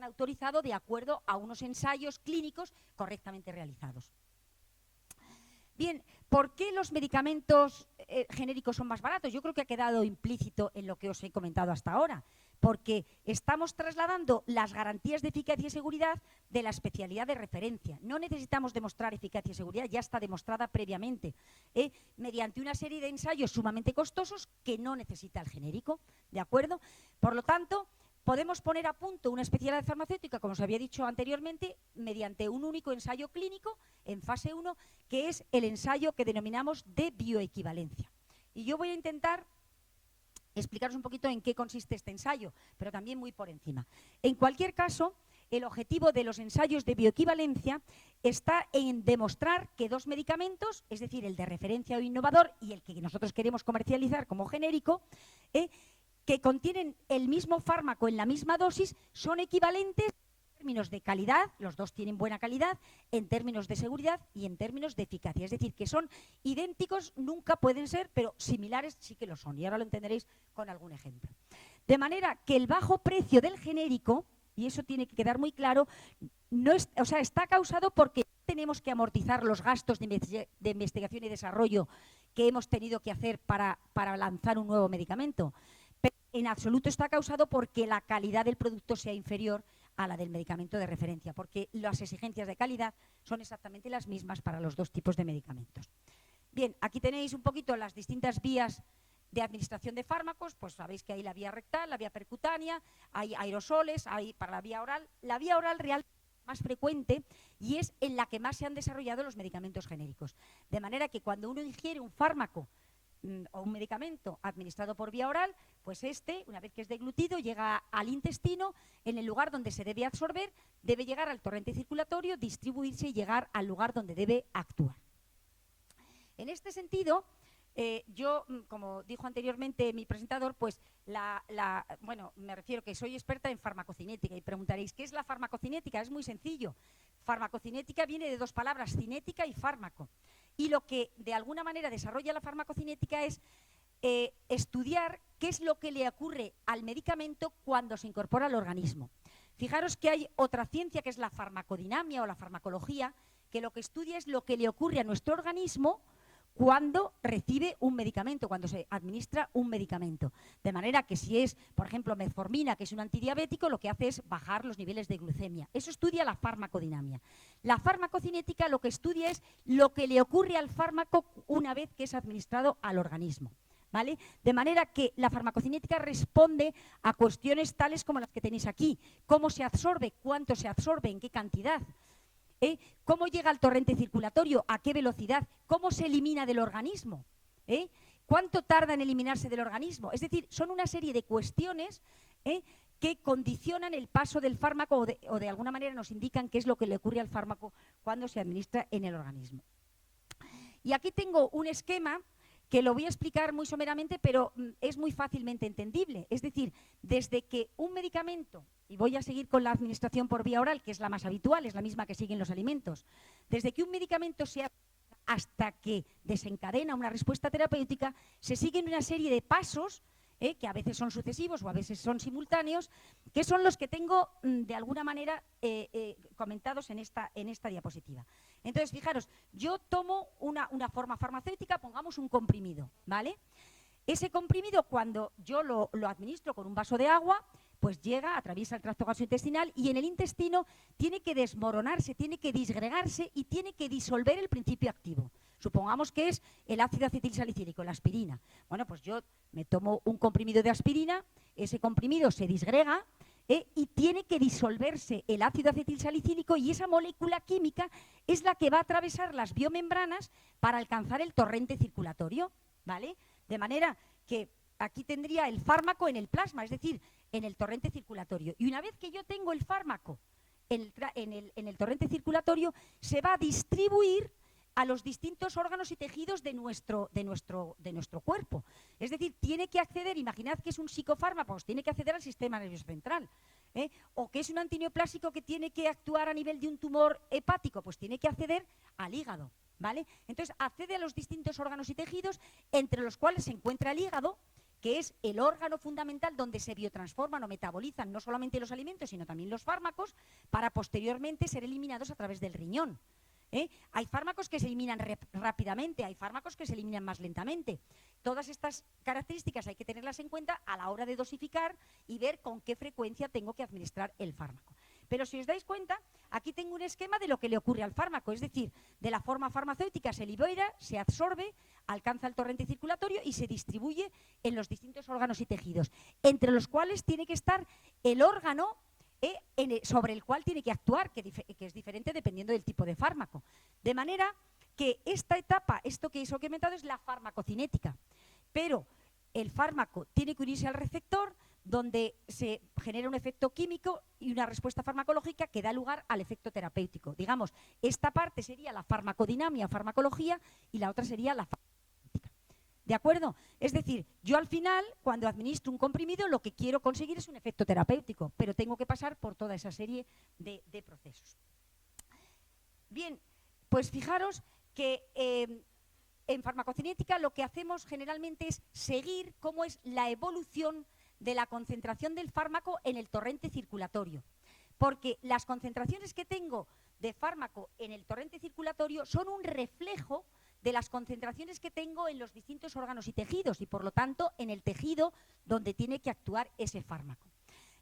B: autorizado de acuerdo a unos ensayos clínicos correctamente realizados. Bien, ¿por qué los medicamentos genéricos son más baratos? Yo creo que ha quedado implícito en lo que os he comentado hasta ahora, porque estamos trasladando las garantías de eficacia y seguridad de la especialidad de referencia. No necesitamos demostrar eficacia y seguridad, ya está demostrada previamente, mediante una serie de ensayos sumamente costosos que no necesita el genérico, ¿de acuerdo? Por lo tanto, podemos poner a punto una especialidad farmacéutica, como os había dicho anteriormente, mediante un único ensayo clínico en fase 1, que es el ensayo que denominamos de bioequivalencia. Y yo voy a intentar explicaros un poquito en qué consiste este ensayo, pero también muy por encima. En cualquier caso, el objetivo de los ensayos de bioequivalencia está en demostrar que dos medicamentos, es decir, el de referencia o innovador y el que nosotros queremos comercializar como genérico, que contienen el mismo fármaco en la misma dosis, son equivalentes en términos de calidad, los dos tienen buena calidad, en términos de seguridad y en términos de eficacia. Es decir, que son idénticos, nunca pueden ser, pero similares sí que lo son. Y ahora lo entenderéis con algún ejemplo. De manera que el bajo precio del genérico, y eso tiene que quedar muy claro, está causado porque tenemos que amortizar los gastos de investigación y desarrollo que hemos tenido que hacer para lanzar un nuevo medicamento. Pero en absoluto está causado porque la calidad del producto sea inferior a la del medicamento de referencia, porque las exigencias de calidad son exactamente las mismas para los dos tipos de medicamentos. Bien, aquí tenéis un poquito las distintas vías de administración de fármacos, pues sabéis que hay la vía rectal, la vía percutánea, hay aerosoles, hay para la vía oral. La vía oral real más frecuente y es en la que más se han desarrollado los medicamentos genéricos. De manera que cuando uno ingiere un fármaco o un medicamento administrado por vía oral, pues una vez que es deglutido, llega al intestino, en el lugar donde se debe absorber, debe llegar al torrente circulatorio, distribuirse y llegar al lugar donde debe actuar. En este sentido, yo, como dijo anteriormente mi presentador, pues me refiero que soy experta en farmacocinética y preguntaréis, ¿qué es la farmacocinética? Es muy sencillo. Farmacocinética viene de dos palabras, cinética y fármaco. Y lo que de alguna manera desarrolla la farmacocinética es estudiar qué es lo que le ocurre al medicamento cuando se incorpora al organismo. Fijaros que hay otra ciencia que es la farmacodinamia o la farmacología, que lo que estudia es lo que le ocurre a nuestro organismo cuando recibe un medicamento, cuando se administra un medicamento. De manera que si es, por ejemplo, metformina, que es un antidiabético, lo que hace es bajar los niveles de glucemia. Eso estudia la farmacodinamia. La farmacocinética lo que estudia es lo que le ocurre al fármaco una vez que es administrado al organismo, ¿vale? De manera que la farmacocinética responde a cuestiones tales como las que tenéis aquí. ¿Cómo se absorbe? ¿Cuánto se absorbe? ¿En qué cantidad? ¿Cómo llega al torrente circulatorio? ¿A qué velocidad? ¿Cómo se elimina del organismo? ¿Cuánto tarda en eliminarse del organismo? Es decir, son una serie de cuestiones que condicionan el paso del fármaco o de alguna manera nos indican qué es lo que le ocurre al fármaco cuando se administra en el organismo. Y aquí tengo un esquema que lo voy a explicar muy someramente, pero es muy fácilmente entendible. Es decir, desde que un medicamento, y voy a seguir con la administración por vía oral, que es la más habitual, es la misma que siguen los alimentos, desde que un medicamento se hasta que desencadena una respuesta terapéutica, se siguen una serie de pasos, que a veces son sucesivos o a veces son simultáneos, que son los que tengo de alguna manera comentados en esta diapositiva. Entonces, fijaros, yo tomo una forma farmacéutica, pongamos un comprimido, ¿vale? Ese comprimido, cuando yo lo administro con un vaso de agua, pues llega, atraviesa el tracto gastrointestinal y en el intestino tiene que desmoronarse, tiene que disgregarse y tiene que disolver el principio activo. Supongamos que es el ácido acetilsalicílico, la aspirina. Bueno, pues yo me tomo un comprimido de aspirina, ese comprimido se disgrega y tiene que disolverse el ácido acetilsalicílico y esa molécula química es la que va a atravesar las biomembranas para alcanzar el torrente circulatorio, ¿vale? De manera que aquí tendría el fármaco en el plasma, es decir, en el torrente circulatorio. Y una vez que yo tengo el fármaco en el torrente circulatorio, se va a distribuir a los distintos órganos y tejidos de nuestro cuerpo. Es decir, tiene que acceder, imaginad que es un psicofármaco, pues tiene que acceder al sistema nervioso central. O que es un antineoplásico que tiene que actuar a nivel de un tumor hepático, pues tiene que acceder al hígado, ¿vale? Entonces, accede a los distintos órganos y tejidos, entre los cuales se encuentra el hígado, que es el órgano fundamental donde se biotransforman o metabolizan no solamente los alimentos, sino también los fármacos, para posteriormente ser eliminados a través del riñón. Hay fármacos que se eliminan rápidamente, hay fármacos que se eliminan más lentamente. Todas estas características hay que tenerlas en cuenta a la hora de dosificar y ver con qué frecuencia tengo que administrar el fármaco. Pero si os dais cuenta, aquí tengo un esquema de lo que le ocurre al fármaco, es decir, de la forma farmacéutica se libera, se absorbe, alcanza el torrente circulatorio y se distribuye en los distintos órganos y tejidos, entre los cuales tiene que estar el órgano sobre el cual tiene que actuar, que es diferente dependiendo del tipo de fármaco. De manera que esta etapa, esto que he comentado, es la farmacocinética. Pero el fármaco tiene que unirse al receptor, donde se genera un efecto químico y una respuesta farmacológica que da lugar al efecto terapéutico. Digamos, esta parte sería la farmacodinamia o farmacología y la otra sería la farmacocinética. ¿De acuerdo? Es decir, yo al final, cuando administro un comprimido, lo que quiero conseguir es un efecto terapéutico, pero tengo que pasar por toda esa serie de procesos. Bien, pues fijaros que en farmacocinética lo que hacemos generalmente es seguir cómo es la evolución de la concentración del fármaco en el torrente circulatorio. Porque las concentraciones que tengo de fármaco en el torrente circulatorio son un reflejo de las concentraciones que tengo en los distintos órganos y tejidos y, por lo tanto, en el tejido donde tiene que actuar ese fármaco.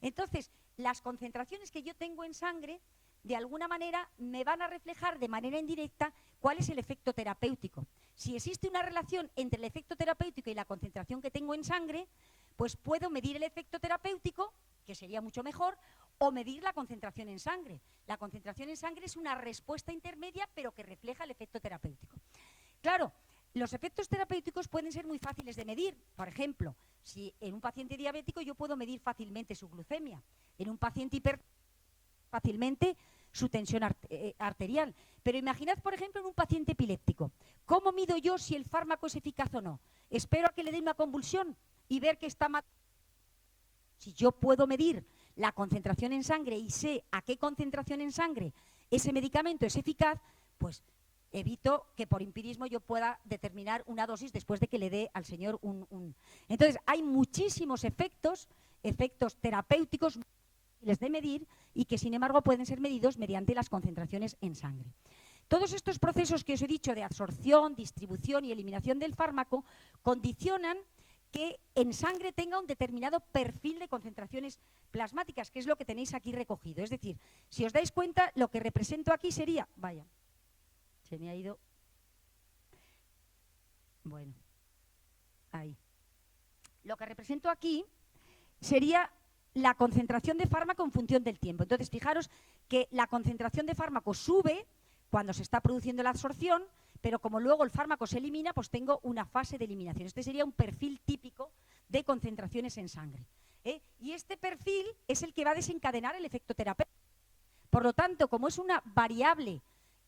B: Entonces, las concentraciones que yo tengo en sangre, de alguna manera, me van a reflejar de manera indirecta cuál es el efecto terapéutico. Si existe una relación entre el efecto terapéutico y la concentración que tengo en sangre, pues puedo medir el efecto terapéutico, que sería mucho mejor, o medir la concentración en sangre. La concentración en sangre es una respuesta intermedia, pero que refleja el efecto terapéutico. Claro, los efectos terapéuticos pueden ser muy fáciles de medir. Por ejemplo, si en un paciente diabético yo puedo medir fácilmente su glucemia, en un paciente hipertenso fácilmente su tensión arterial. Pero imaginad, por ejemplo, en un paciente epiléptico. ¿Cómo mido yo si el fármaco es eficaz o no? ¿Espero a que le dé una convulsión y ver que está matando? Si yo puedo medir la concentración en sangre y sé a qué concentración en sangre ese medicamento es eficaz, pues evito que por empirismo yo pueda determinar una dosis después de que le dé al señor un... Entonces, hay muchísimos efectos terapéuticos de medir y que, sin embargo, pueden ser medidos mediante las concentraciones en sangre. Todos estos procesos que os he dicho de absorción, distribución y eliminación del fármaco condicionan que en sangre tenga un determinado perfil de concentraciones plasmáticas, que es lo que tenéis aquí recogido. Es decir, si os dais cuenta, lo que represento aquí sería... Vaya, se me ha ido... Bueno, ahí. Lo que represento aquí sería la concentración de fármaco en función del tiempo. Entonces, fijaros que la concentración de fármaco sube cuando se está produciendo la absorción, pero como luego el fármaco se elimina, pues tengo una fase de eliminación. Este sería un perfil típico de concentraciones en sangre. Y este perfil es el que va a desencadenar el efecto terapéutico. Por lo tanto, como es una variable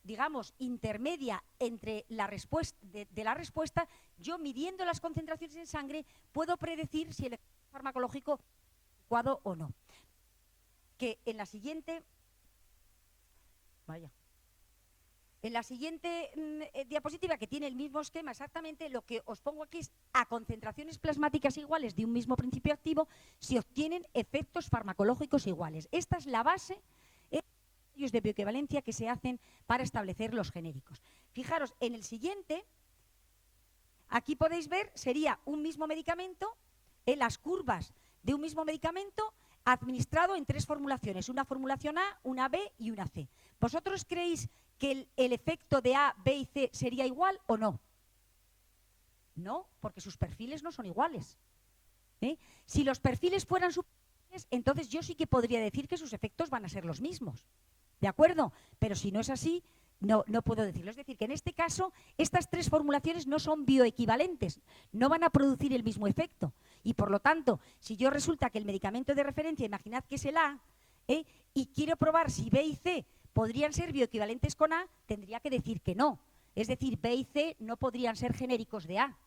B: digamos, intermedia entre la respuesta de la respuesta, yo midiendo las concentraciones en sangre puedo predecir si el efecto farmacológico es adecuado o no. Que en la siguiente, diapositiva, que tiene el mismo esquema exactamente, lo que os pongo aquí es a concentraciones plasmáticas iguales de un mismo principio activo si obtienen efectos farmacológicos iguales. Esta es la base de bioequivalencia que se hacen para establecer los genéricos. Fijaros, en el siguiente, aquí podéis ver, sería un mismo medicamento, las curvas de un mismo medicamento administrado en 3 formulaciones, una formulación A, una B y una C. ¿Vosotros creéis que el efecto de A, B y C sería igual o no? No, porque sus perfiles no son iguales. Si los perfiles fueran superiores, entonces yo sí que podría decir que sus efectos van a ser los mismos. ¿De acuerdo? Pero si no es así, no puedo decirlo. Es decir, que en este caso, estas 3 formulaciones no son bioequivalentes, no van a producir el mismo efecto. Y por lo tanto, si yo resulta que el medicamento de referencia, imaginad que es el A, y quiero probar si B y C podrían ser bioequivalentes con A, tendría que decir que no. Es decir, B y C no podrían ser genéricos de A.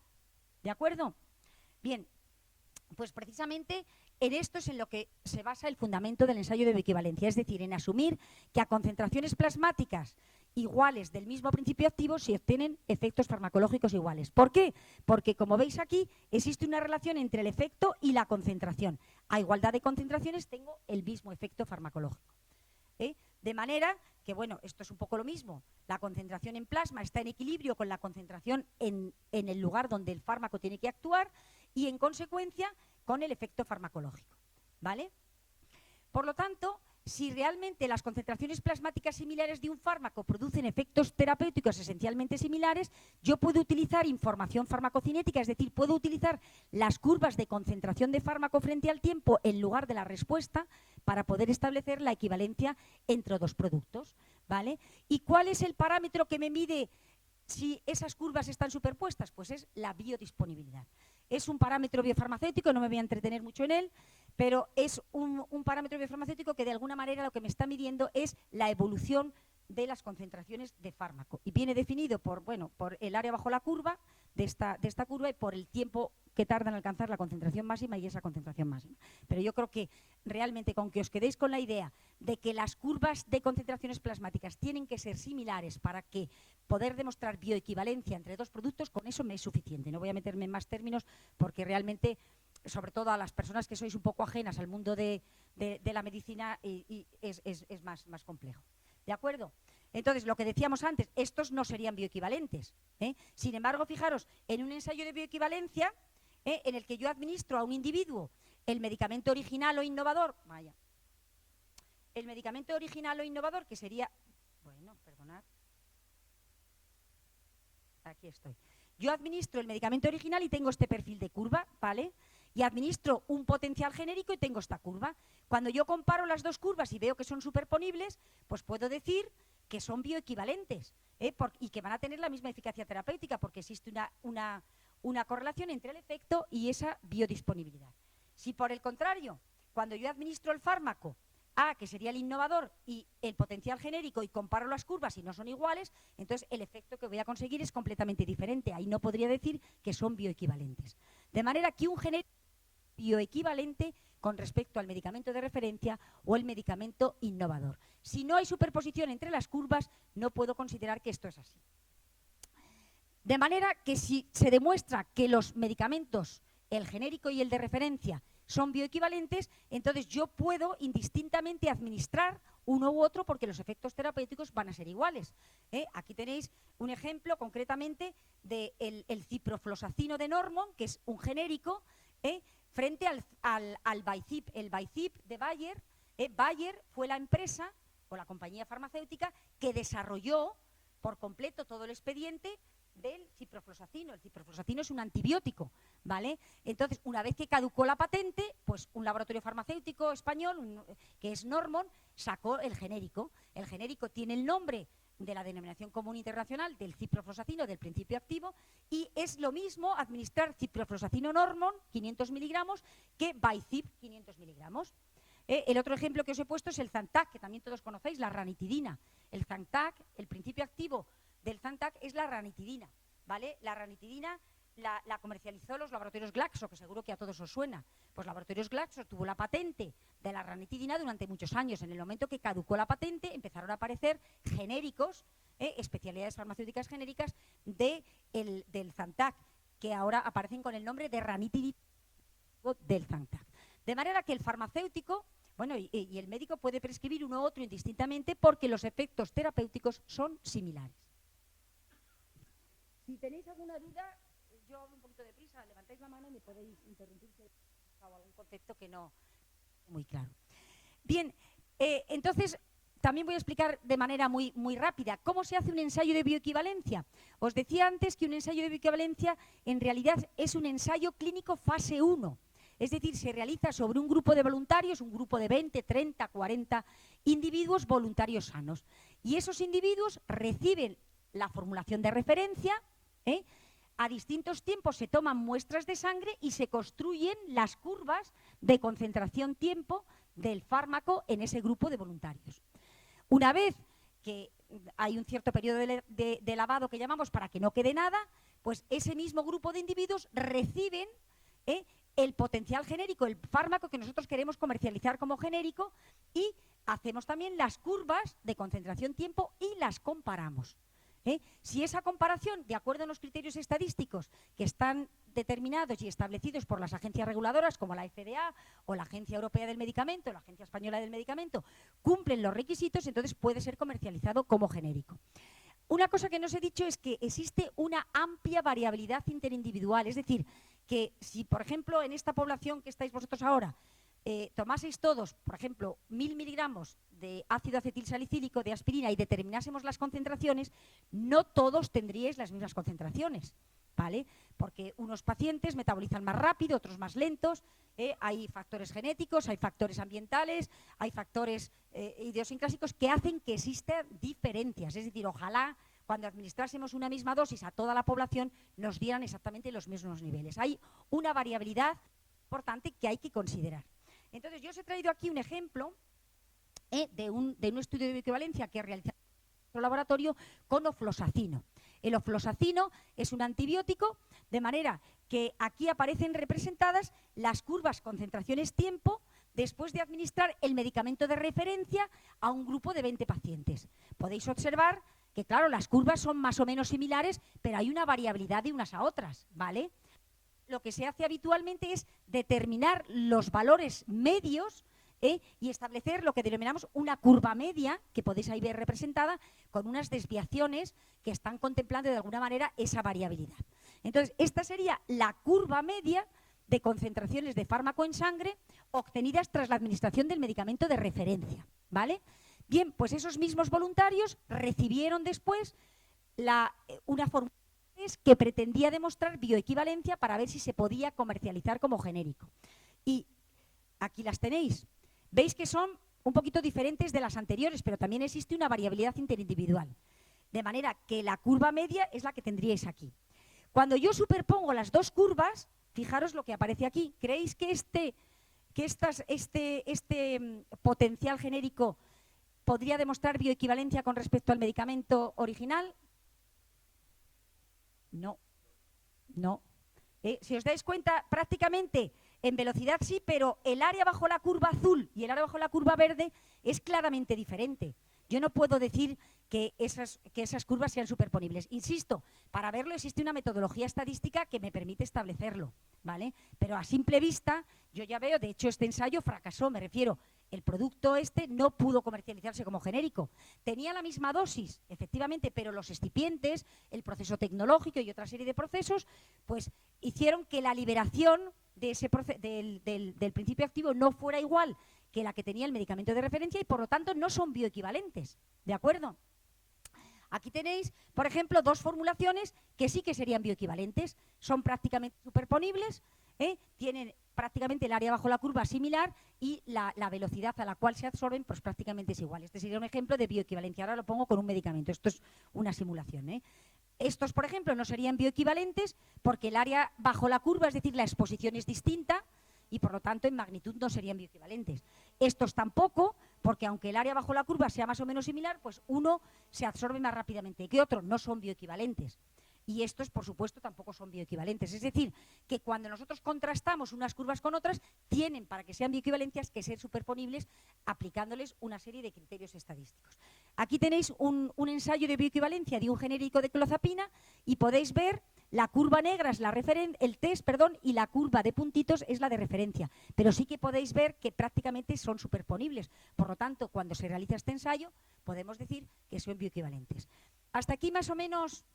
B: ¿De acuerdo? Bien, pues precisamente en esto es en lo que se basa el fundamento del ensayo de bioequivalencia, es decir, en asumir que a concentraciones plasmáticas iguales del mismo principio activo se obtienen efectos farmacológicos iguales. ¿Por qué? Porque, como veis aquí, existe una relación entre el efecto y la concentración. A igualdad de concentraciones tengo el mismo efecto farmacológico. De manera que, bueno, esto es un poco lo mismo. La concentración en plasma está en equilibrio con la concentración en el lugar donde el fármaco tiene que actuar y, en consecuencia, con el efecto farmacológico, ¿vale? Por lo tanto, si realmente las concentraciones plasmáticas similares de un fármaco producen efectos terapéuticos esencialmente similares, yo puedo utilizar información farmacocinética, es decir, puedo utilizar las curvas de concentración de fármaco frente al tiempo en lugar de la respuesta para poder establecer la equivalencia entre 2 productos, ¿vale? ¿Y cuál es el parámetro que me mide si esas curvas están superpuestas? Pues es la biodisponibilidad. Es un parámetro biofarmacéutico, no me voy a entretener mucho en él, pero es un parámetro biofarmacéutico que de alguna manera lo que me está midiendo es la evolución de las concentraciones de fármaco. Y viene definido por el área bajo la curva de esta curva y por el tiempo que tarda en alcanzar la concentración máxima y esa concentración máxima. Pero yo creo que realmente con que os quedéis con la idea de que las curvas de concentraciones plasmáticas tienen que ser similares para que poder demostrar bioequivalencia entre 2 productos, con eso me es suficiente. No voy a meterme en más términos porque realmente, sobre todo a las personas que sois un poco ajenas al mundo de la medicina, es más complejo. ¿De acuerdo? Entonces, lo que decíamos antes, estos no serían bioequivalentes. Sin embargo, fijaros, en un ensayo de bioequivalencia, en el que yo administro a un individuo el medicamento original o innovador, el medicamento original o innovador, que sería, perdonad, aquí estoy. Yo administro el medicamento original y tengo este perfil de curva, ¿vale? Y administro un potencial genérico y tengo esta curva. Cuando yo comparo las 2 curvas y veo que son superponibles, pues puedo decir que son bioequivalentes, y que van a tener la misma eficacia terapéutica, porque existe una correlación entre el efecto y esa biodisponibilidad. Si por el contrario, cuando yo administro el fármaco A, que sería el innovador, y el potencial genérico, y comparo las curvas y no son iguales, entonces el efecto que voy a conseguir es completamente diferente. Ahí no podría decir que son bioequivalentes. De manera que un genérico bioequivalente con respecto al medicamento de referencia o el medicamento innovador. Si no hay superposición entre las curvas, no puedo considerar que esto es así. De manera que si se demuestra que los medicamentos, el genérico y el de referencia, son bioequivalentes, entonces yo puedo indistintamente administrar uno u otro porque los efectos terapéuticos van a ser iguales. Aquí tenéis un ejemplo concretamente del ciprofloxacino de Normon, que es un genérico, frente al Vaicip. El Vaicip de Bayer, Bayer fue la empresa o la compañía farmacéutica que desarrolló por completo todo el expediente del ciprofloxacino. El ciprofloxacino es un antibiótico, ¿vale? Entonces, una vez que caducó la patente, pues un laboratorio farmacéutico español, que es Normon, sacó el genérico. El genérico tiene el nombre de la denominación común internacional del ciprofloxacino, del principio activo, y es lo mismo administrar ciprofloxacino Normon, 500 miligramos, que Vaicip, 500 miligramos. El otro ejemplo que os he puesto es el Zantac, que también todos conocéis, la ranitidina. El Zantac, el principio activo del Zantac es la ranitidina, ¿vale? La ranitidina la comercializó los laboratorios Glaxo, que seguro que a todos os suena. Pues Laboratorios Glaxo tuvo la patente de la ranitidina durante muchos años. En el momento que caducó la patente, empezaron a aparecer genéricos, especialidades farmacéuticas genéricas del Zantac, que ahora aparecen con el nombre de ranitidina del Zantac. De manera que el farmacéutico, bueno, y el médico puede prescribir uno u otro indistintamente porque los efectos terapéuticos son similares. Si tenéis alguna duda, yo hablo un poquito de prisa, levantáis la mano y me podéis interrumpir si o algún concepto que no es muy claro. Bien, entonces también voy a explicar de manera muy rápida cómo se hace un ensayo de bioequivalencia. Os decía antes que un ensayo de bioequivalencia en realidad es un ensayo clínico fase 1. Es decir, se realiza sobre un grupo de voluntarios, un grupo de 20, 30, 40 individuos voluntarios sanos. Y esos individuos reciben la formulación de referencia, a distintos tiempos se toman muestras de sangre y se construyen las curvas de concentración-tiempo del fármaco en ese grupo de voluntarios. Una vez que hay un cierto periodo de lavado que llamamos para que no quede nada, pues ese mismo grupo de individuos reciben el potencial genérico, el fármaco que nosotros queremos comercializar como genérico, y hacemos también las curvas de concentración-tiempo y las comparamos. Si esa comparación, de acuerdo a los criterios estadísticos que están determinados y establecidos por las agencias reguladoras como la FDA o la Agencia Europea del Medicamento, la Agencia Española del Medicamento, cumplen los requisitos, entonces puede ser comercializado como genérico. Una cosa que no os he dicho es que existe una amplia variabilidad interindividual, es decir, que si, por ejemplo, en esta población que estáis vosotros ahora, tomaseis todos, por ejemplo, 1000 miligramos de ácido acetilsalicílico de aspirina y determinásemos las concentraciones, no todos tendríais las mismas concentraciones, ¿vale? Porque unos pacientes metabolizan más rápido, otros más lentos, hay factores genéticos, hay factores ambientales, hay factores idiosincrásicos que hacen que existan diferencias. Es decir, ojalá cuando administrásemos una misma dosis a toda la población nos dieran exactamente los mismos niveles. Hay una variabilidad importante que hay que considerar. Entonces, yo os he traído aquí un ejemplo de un estudio de bioequivalencia que he realizado en nuestro laboratorio con oflosacino. El oflosacino es un antibiótico, de manera que aquí aparecen representadas las curvas concentraciones-tiempo después de administrar el medicamento de referencia a un grupo de 20 pacientes. Podéis observar que, claro, las curvas son más o menos similares, pero hay una variabilidad de unas a otras, ¿vale? Lo que se hace habitualmente es determinar los valores medios y establecer lo que denominamos una curva media, que podéis ahí ver representada, con unas desviaciones que están contemplando de alguna manera esa variabilidad. Entonces, esta sería la curva media de concentraciones de fármaco en sangre obtenidas tras la administración del medicamento de referencia, ¿vale? Bien, pues esos mismos voluntarios recibieron después una fórmula que pretendía demostrar bioequivalencia para ver si se podía comercializar como genérico. Y aquí las tenéis. Veis que son un poquito diferentes de las anteriores, pero también existe una variabilidad interindividual. De manera que la curva media es la que tendríais aquí. Cuando yo superpongo las dos curvas, fijaros lo que aparece aquí. ¿Creéis que este potencial genérico podría demostrar bioequivalencia con respecto al medicamento original? No. Si os dais cuenta, prácticamente en velocidad sí, pero el área bajo la curva azul y el área bajo la curva verde es claramente diferente. Yo no puedo decir que esas curvas sean superponibles. Insisto, para verlo existe una metodología estadística que me permite establecerlo, ¿vale? Pero a simple vista yo ya veo, de hecho este ensayo fracasó, me refiero, el producto no pudo comercializarse como genérico. Tenía la misma dosis, efectivamente, pero los excipientes, el proceso tecnológico y otra serie de procesos, pues hicieron que la liberación de del principio activo no fuera igual que la que tenía el medicamento de referencia y por lo tanto no son bioequivalentes, ¿de acuerdo? Aquí tenéis, por ejemplo, dos formulaciones que sí que serían bioequivalentes, son prácticamente superponibles, tienen prácticamente el área bajo la curva similar y la velocidad a la cual se absorben pues prácticamente es igual. Este sería un ejemplo de bioequivalencia. Ahora lo pongo con un medicamento, esto es una simulación. Estos, por ejemplo, no serían bioequivalentes porque el área bajo la curva, es decir, la exposición es distinta y por lo tanto en magnitud no serían bioequivalentes. Estos tampoco, porque aunque el área bajo la curva sea más o menos similar, pues uno se absorbe más rápidamente que otro, no son bioequivalentes. Y estos, por supuesto, tampoco son bioequivalentes. Es decir, que cuando nosotros contrastamos unas curvas con otras, tienen, para que sean bioequivalentes, que ser superponibles aplicándoles una serie de criterios estadísticos. Aquí tenéis un ensayo de bioequivalencia de un genérico de clozapina y podéis ver la curva negra es el test, y la curva de puntitos es la de referencia. Pero sí que podéis ver que prácticamente son superponibles. Por lo tanto, cuando se realiza este ensayo, podemos decir que son bioequivalentes. Hasta aquí más o menos.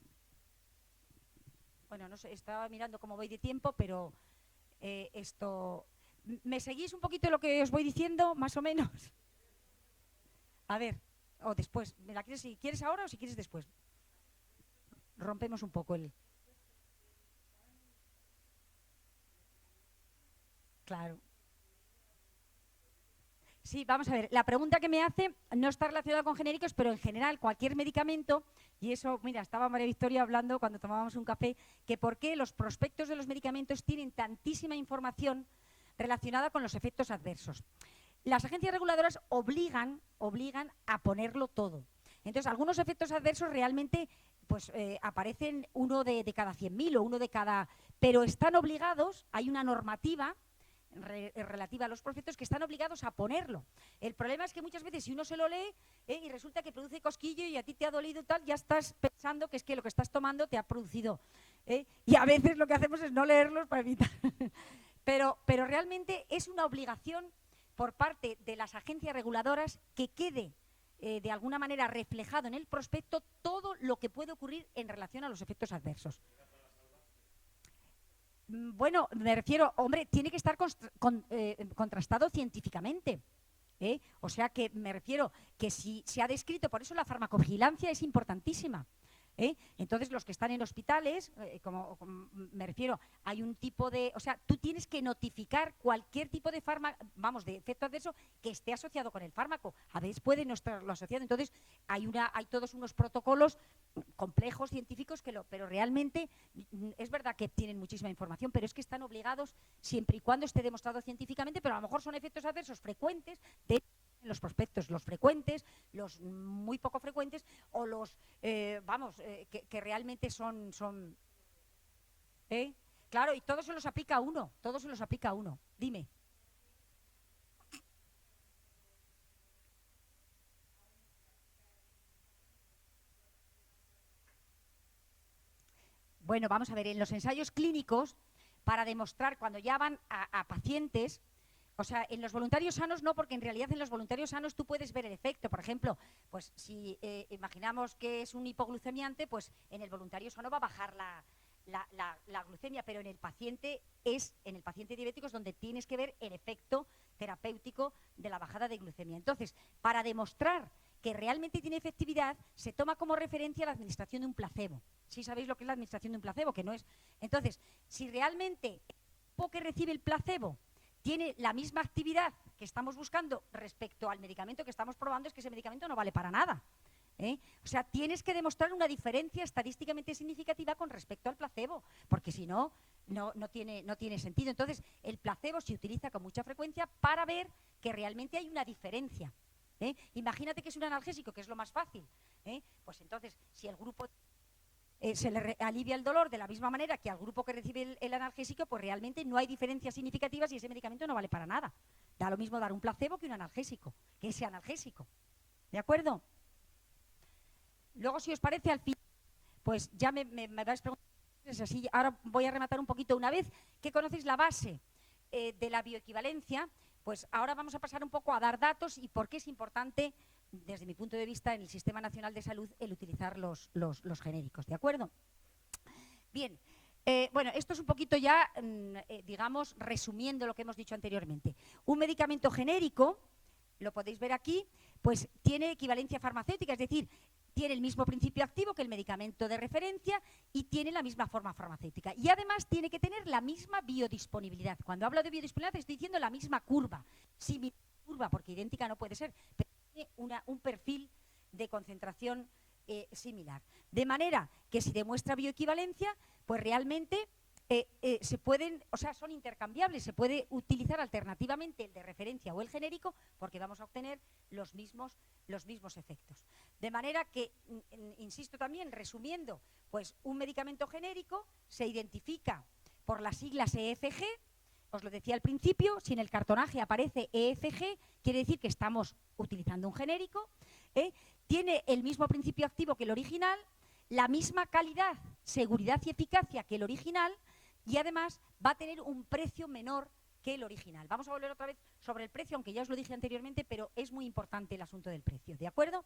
B: Bueno, no sé, estaba mirando cómo voy de tiempo, pero esto... ¿Me seguís un poquito lo que os voy diciendo, más o menos? A ver, o después. Si quieres ahora o si quieres después. Rompemos un poco el... Claro. Sí, vamos a ver, la pregunta que me hace no está relacionada con genéricos, pero en general cualquier medicamento, y eso, mira, estaba María Victoria hablando cuando tomábamos un café, que por qué los prospectos de los medicamentos tienen tantísima información relacionada con los efectos adversos. Las agencias reguladoras obligan a ponerlo todo. Entonces, algunos efectos adversos realmente pues, aparecen uno de cada 100.000 o uno de cada... Pero están obligados, hay una normativa relativa a los prospectos que están obligados a ponerlo. El problema es que muchas veces si uno se lo lee y resulta que produce cosquillo y a ti te ha dolido tal, ya estás pensando que es que lo que estás tomando te ha producido. Y a veces lo que hacemos es no leerlos para evitar. pero realmente es una obligación por parte de las agencias reguladoras que quede de alguna manera reflejado en el prospecto todo lo que puede ocurrir en relación a los efectos adversos. Bueno, me refiero, hombre, tiene que estar contrastado científicamente. O sea que me refiero que si se ha descrito, por eso la farmacovigilancia es importantísima. Entonces los que están en hospitales, como me refiero, hay un tipo de, o sea, tú tienes que notificar cualquier tipo de de efecto adverso que esté asociado con el fármaco. A veces puede no estarlo asociado. Entonces hay todos unos protocolos complejos científicos pero realmente es verdad que tienen muchísima información, pero es que están obligados siempre y cuando esté demostrado científicamente, pero a lo mejor son efectos adversos frecuentes de los prospectos, los frecuentes, los muy poco frecuentes o los, que realmente son claro, y todo se los aplica a uno, Dime. Bueno, vamos a ver, en los ensayos clínicos, para demostrar cuando ya van a pacientes, o sea, en los voluntarios sanos no, porque en realidad en los voluntarios sanos tú puedes ver el efecto. Por ejemplo, pues si imaginamos que es un hipoglucemiante, pues en el voluntario sano va a bajar la glucemia, pero en el paciente diabético es donde tienes que ver el efecto terapéutico de la bajada de glucemia. Entonces, para demostrar que realmente tiene efectividad, se toma como referencia la administración de un placebo. ¿Sí sabéis lo que es la administración de un placebo? Que no es. Entonces, si realmente el grupo que recibe el placebo tiene la misma actividad que estamos buscando respecto al medicamento que estamos probando, es que ese medicamento no vale para nada. O sea, tienes que demostrar una diferencia estadísticamente significativa con respecto al placebo, porque si no, no tiene sentido. Entonces, el placebo se utiliza con mucha frecuencia para ver que realmente hay una diferencia. Imagínate que es un analgésico, que es lo más fácil. Pues entonces, si el grupo se le alivia el dolor de la misma manera que al grupo que recibe el analgésico, pues realmente no hay diferencias significativas y ese medicamento no vale para nada. Da lo mismo dar un placebo que un analgésico, que ese analgésico. ¿De acuerdo? Luego, si os parece, al final, pues ya me vais preguntando, así, ahora voy a rematar un poquito. Una vez que conocéis la base de la bioequivalencia, pues ahora vamos a pasar un poco a dar datos y por qué es importante, desde mi punto de vista, en el Sistema Nacional de Salud, el utilizar los genéricos, ¿de acuerdo? Bien, bueno, esto es un poquito ya, digamos, resumiendo lo que hemos dicho anteriormente. Un medicamento genérico, lo podéis ver aquí, pues tiene equivalencia farmacéutica, es decir, tiene el mismo principio activo que el medicamento de referencia y tiene la misma forma farmacéutica. Y además tiene que tener la misma biodisponibilidad. Cuando hablo de biodisponibilidad estoy diciendo la misma curva. Sí, curva, porque idéntica no puede ser, pero tiene un perfil de concentración similar. De manera que si demuestra bioequivalencia, pues realmente se pueden, o sea, son intercambiables, se puede utilizar alternativamente el de referencia o el genérico porque vamos a obtener los mismos efectos. De manera que, insisto también, resumiendo, pues un medicamento genérico se identifica por las siglas EFG, os lo decía al principio, si en el cartonaje aparece EFG, quiere decir que estamos utilizando un genérico, tiene el mismo principio activo que el original, la misma calidad, seguridad y eficacia que el original, y además va a tener un precio menor que el original. Vamos a volver otra vez sobre el precio, aunque ya os lo dije anteriormente, pero es muy importante el asunto del precio, ¿de acuerdo?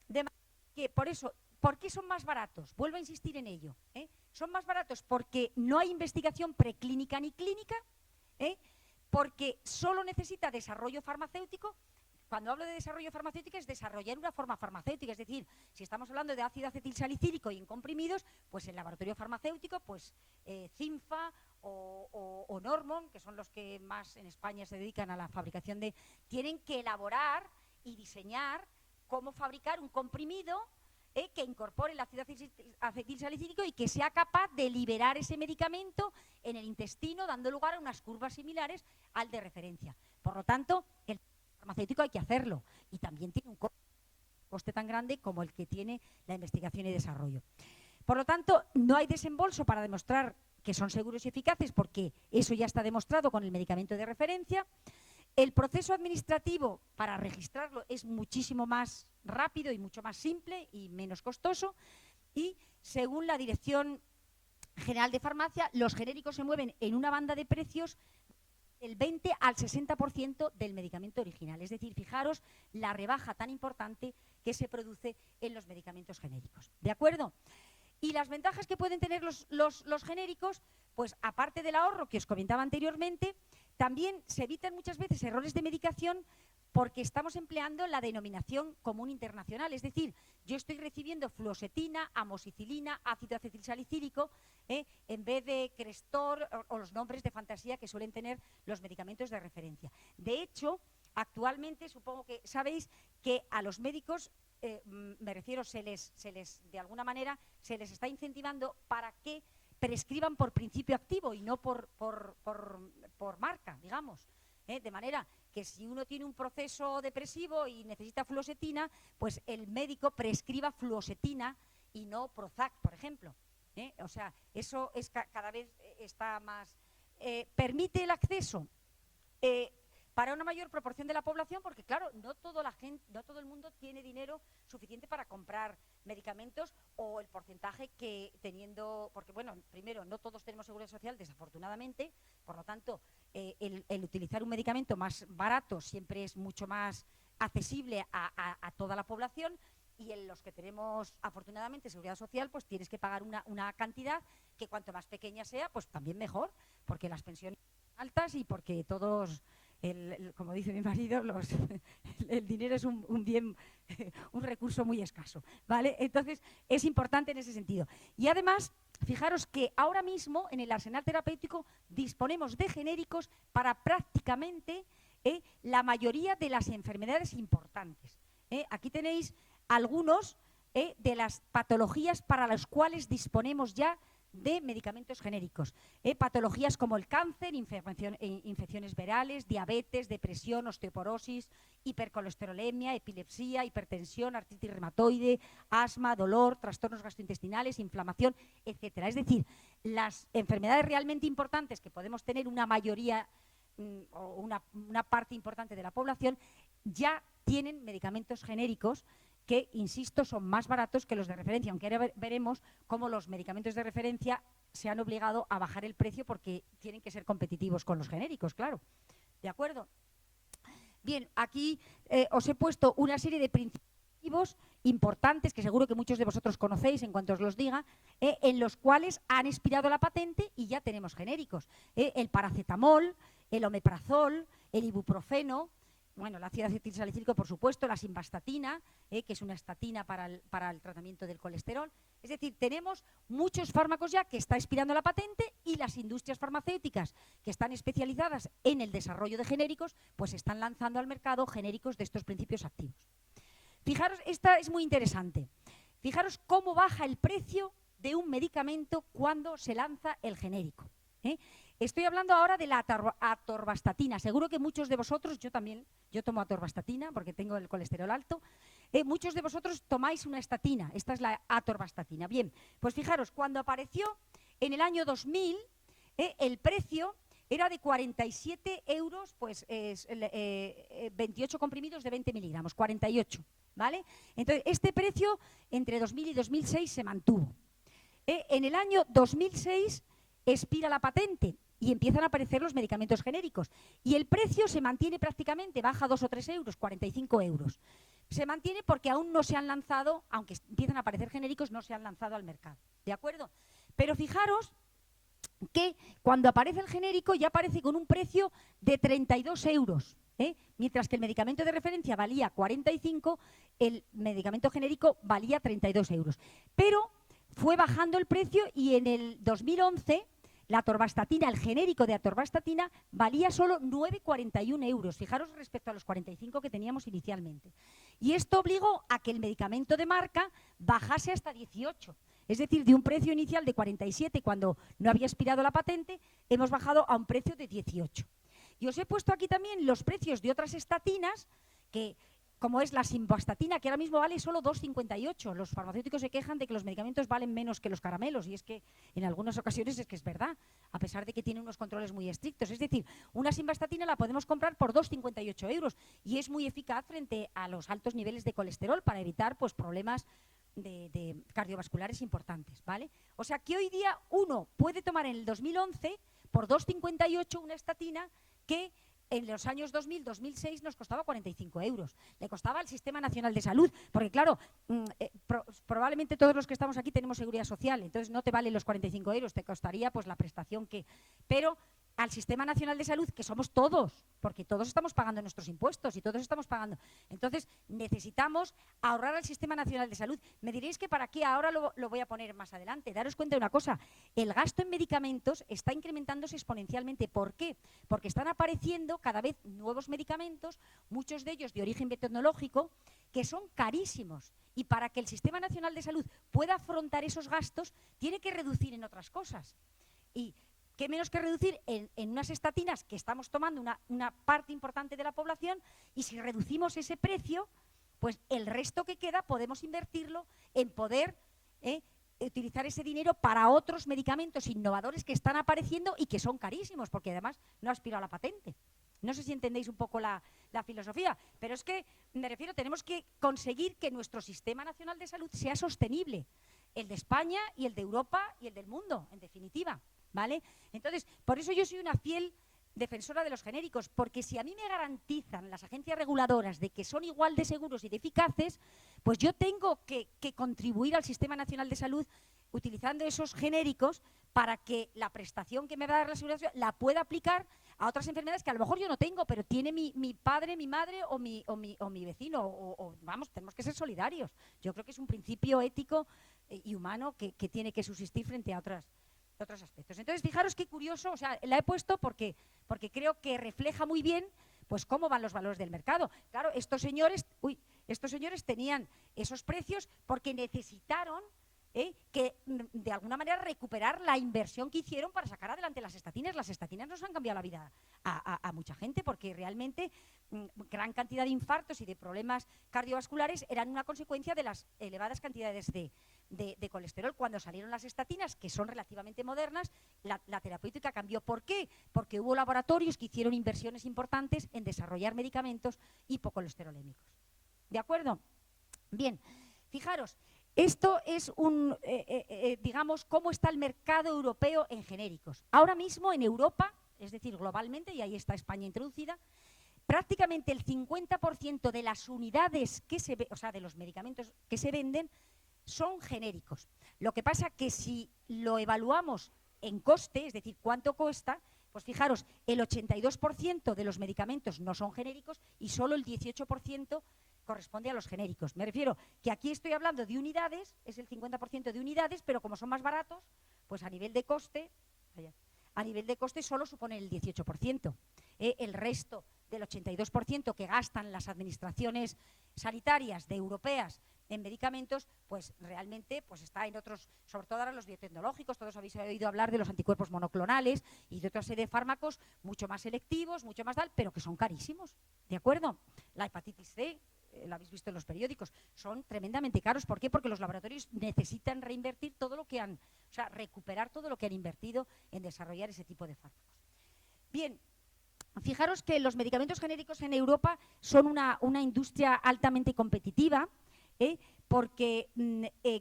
B: De manera que, por eso, ¿por qué son más baratos? Vuelvo a insistir en ello. Son más baratos porque no hay investigación preclínica ni clínica, porque solo necesita desarrollo farmacéutico. Cuando hablo de desarrollo farmacéutico es desarrollar una forma farmacéutica, es decir, si estamos hablando de ácido acetilsalicílico y en comprimidos, pues el laboratorio farmacéutico, pues Cinfa o Normon, que son los que más en España se dedican a la fabricación tienen que elaborar y diseñar cómo fabricar un comprimido que incorpore el ácido acetilsalicílico y que sea capaz de liberar ese medicamento en el intestino, dando lugar a unas curvas similares al de referencia. Por lo tanto, el farmacéutico hay que hacerlo y también tiene un coste tan grande como el que tiene la investigación y desarrollo. Por lo tanto, no hay desembolso para demostrar que son seguros y eficaces porque eso ya está demostrado con el medicamento de referencia. El proceso administrativo para registrarlo es muchísimo más rápido y mucho más simple y menos costoso, y según la Dirección General de Farmacia, los genéricos se mueven en una banda de precios del 20 al 60% del medicamento original. Es decir, fijaros la rebaja tan importante que se produce en los medicamentos genéricos. ¿De acuerdo? Y las ventajas que pueden tener los genéricos, pues aparte del ahorro que os comentaba anteriormente, también se evitan muchas veces errores de medicación porque estamos empleando la denominación común internacional. Es decir, yo estoy recibiendo fluoxetina, amoxicilina, ácido acetilsalicílico, en vez de Crestor o los nombres de fantasía que suelen tener los medicamentos de referencia. De hecho, actualmente supongo que sabéis que a los médicos, me refiero, de alguna manera se les está incentivando para que prescriban por principio activo y no por marca, digamos. De manera que si uno tiene un proceso depresivo y necesita fluoxetina, pues el médico prescriba fluoxetina y no Prozac, por ejemplo. O sea, eso es cada vez está más... permite el acceso para una mayor proporción de la población, porque claro, no todo el mundo tiene dinero suficiente para comprar medicamentos, o el porcentaje que teniendo, porque bueno, primero, no todos tenemos seguridad social, desafortunadamente, por lo tanto, el utilizar un medicamento más barato siempre es mucho más accesible a toda la población, y en los que tenemos afortunadamente seguridad social, pues tienes que pagar una cantidad que cuanto más pequeña sea, pues también mejor, porque las pensiones son altas y porque todos... como dice mi marido, el dinero es un bien, un recurso muy escaso, ¿vale? Entonces, es importante en ese sentido. Y además, fijaros que ahora mismo en el arsenal terapéutico disponemos de genéricos para prácticamente la mayoría de las enfermedades importantes. Aquí tenéis algunos de las patologías para las cuales disponemos ya de medicamentos genéricos. Patologías como el cáncer, infecciones virales, diabetes, depresión, osteoporosis, hipercolesterolemia, epilepsia, hipertensión, artritis reumatoide, asma, dolor, trastornos gastrointestinales, inflamación, etcétera. Es decir, las enfermedades realmente importantes que podemos tener una mayoría o una parte importante de la población ya tienen medicamentos genéricos que, insisto, son más baratos que los de referencia, aunque ahora veremos cómo los medicamentos de referencia se han obligado a bajar el precio porque tienen que ser competitivos con los genéricos, claro. ¿De acuerdo? Bien, aquí os he puesto una serie de principios importantes que seguro que muchos de vosotros conocéis en cuanto os los diga, en los cuales han expirado la patente y ya tenemos genéricos. El paracetamol, el omeprazol, el ibuprofeno, bueno, el ácido acetilsalicílico, por supuesto, la simvastatina, que es una estatina para el tratamiento del colesterol. Es decir, tenemos muchos fármacos ya que está expirando la patente, y las industrias farmacéuticas que están especializadas en el desarrollo de genéricos, pues están lanzando al mercado genéricos de estos principios activos. Fijaros, esta es muy interesante. Fijaros cómo baja el precio de un medicamento cuando se lanza el genérico. Estoy hablando ahora de la atorvastatina. Seguro que muchos de vosotros, yo también, yo tomo atorvastatina porque tengo el colesterol alto, muchos de vosotros tomáis una estatina. Esta es la atorvastatina. Bien, pues fijaros, cuando apareció en el año 2000, el precio era de 47 euros, pues 28 comprimidos de 20 miligramos, 48, ¿vale? Entonces, este precio entre 2000 y 2006 se mantuvo. En el año 2006 expira la patente y empiezan a aparecer los medicamentos genéricos. Y el precio se mantiene prácticamente, baja 2 o 3 euros, 45 euros. Se mantiene porque aún no se han lanzado, aunque empiezan a aparecer genéricos, no se han lanzado al mercado. ¿De acuerdo? Pero fijaros que cuando aparece el genérico ya aparece con un precio de 32 euros. Mientras que el medicamento de referencia valía 45, el medicamento genérico valía 32 euros. Pero fue bajando el precio y en el 2011 la atorvastatina, el genérico de atorvastatina, valía solo 9,41 euros. Fijaros respecto a los 45 que teníamos inicialmente. Y esto obligó a que el medicamento de marca bajase hasta 18. Es decir, de un precio inicial de 47 cuando no había expirado la patente, hemos bajado a un precio de 18. Y os he puesto aquí también los precios de otras estatinas que, como es la simvastatina, que ahora mismo vale solo 2,58. Los farmacéuticos se quejan de que los medicamentos valen menos que los caramelos, y es que en algunas ocasiones es que es verdad, a pesar de que tiene unos controles muy estrictos. Es decir, una simvastatina la podemos comprar por 2,58 euros y es muy eficaz frente a los altos niveles de colesterol para evitar pues, problemas de cardiovasculares importantes, ¿vale? O sea que hoy día uno puede tomar en el 2011 por 2,58 una estatina que en los años 2000-2006 nos costaba 45 euros. Le costaba al Sistema Nacional de Salud, porque claro, probablemente todos los que estamos aquí tenemos seguridad social, entonces no te valen los 45 euros, te costaría pues la prestación que... Pero al Sistema Nacional de Salud, que somos todos, porque todos estamos pagando nuestros impuestos y todos estamos pagando. Entonces necesitamos ahorrar al Sistema Nacional de Salud. Me diréis que para qué, ahora lo voy a poner más adelante. Daros cuenta de una cosa, el gasto en medicamentos está incrementándose exponencialmente. ¿Por qué? Porque están apareciendo cada vez nuevos medicamentos, muchos de ellos de origen biotecnológico, que son carísimos. Y para que el Sistema Nacional de Salud pueda afrontar esos gastos, tiene que reducir en otras cosas. Y ¿qué menos que reducir en unas estatinas que estamos tomando una parte importante de la población? Y si reducimos ese precio, pues el resto que queda podemos invertirlo en poder utilizar ese dinero para otros medicamentos innovadores que están apareciendo y que son carísimos, porque además no ha expirado la patente. No sé si entendéis un poco la filosofía, pero es que, me refiero, tenemos que conseguir que nuestro Sistema Nacional de Salud sea sostenible, el de España y el de Europa y el del mundo, en definitiva. ¿Vale? Entonces, por eso yo soy una fiel defensora de los genéricos, porque si a mí me garantizan las agencias reguladoras de que son igual de seguros y de eficaces, pues yo tengo que contribuir al Sistema Nacional de Salud utilizando esos genéricos para que la prestación que me va a dar la Seguridad Social la pueda aplicar a otras enfermedades que a lo mejor yo no tengo, pero tiene mi padre, mi madre o mi vecino. Vamos, tenemos que ser solidarios. Yo creo que es un principio ético y humano que tiene que subsistir frente a otros aspectos. Entonces, fijaros qué curioso, o sea, la he puesto porque creo que refleja muy bien pues cómo van los valores del mercado. Claro, estos señores tenían esos precios porque necesitaron que de alguna manera recuperar la inversión que hicieron para sacar adelante las estatinas. Las estatinas nos han cambiado la vida a mucha gente porque realmente gran cantidad de infartos y de problemas cardiovasculares eran una consecuencia de las elevadas cantidades de colesterol. Cuando salieron las estatinas, que son relativamente modernas, la terapéutica cambió. ¿Por qué? Porque hubo laboratorios que hicieron inversiones importantes en desarrollar medicamentos hipocolesterolémicos. ¿De acuerdo? Bien, fijaros, esto es digamos, cómo está el mercado europeo en genéricos. Ahora mismo en Europa, es decir, globalmente, y ahí está España introducida, prácticamente el 50% de las unidades o sea, de los medicamentos que se venden son genéricos. Lo que pasa que si lo evaluamos en coste, es decir, cuánto cuesta, pues fijaros, el 82% de los medicamentos no son genéricos y solo el 18% corresponde a los genéricos. Me refiero que aquí estoy hablando de unidades, es el 50% de unidades, pero como son más baratos, pues a nivel de coste solo supone el 18%. El resto del 82% que gastan las administraciones sanitarias de europeas en medicamentos, pues realmente pues está en otros, sobre todo ahora los biotecnológicos, todos habéis oído hablar de los anticuerpos monoclonales y de otra serie de fármacos mucho más selectivos, mucho más tal, pero que son carísimos, ¿de acuerdo? La hepatitis C, lo habéis visto en los periódicos, son tremendamente caros. ¿Por qué? Porque los laboratorios necesitan reinvertir todo lo que han, o sea, recuperar todo lo que han invertido en desarrollar ese tipo de fármacos. Bien, fijaros que los medicamentos genéricos en Europa son una industria altamente competitiva, porque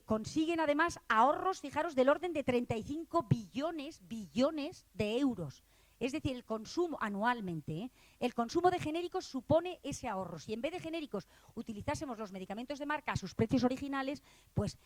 B: consiguen además ahorros, fijaros, del orden de 35 billones de euros. Es decir, el consumo anualmente, el consumo de genéricos supone ese ahorro. Si en vez de genéricos utilizásemos los medicamentos de marca a sus precios originales, pues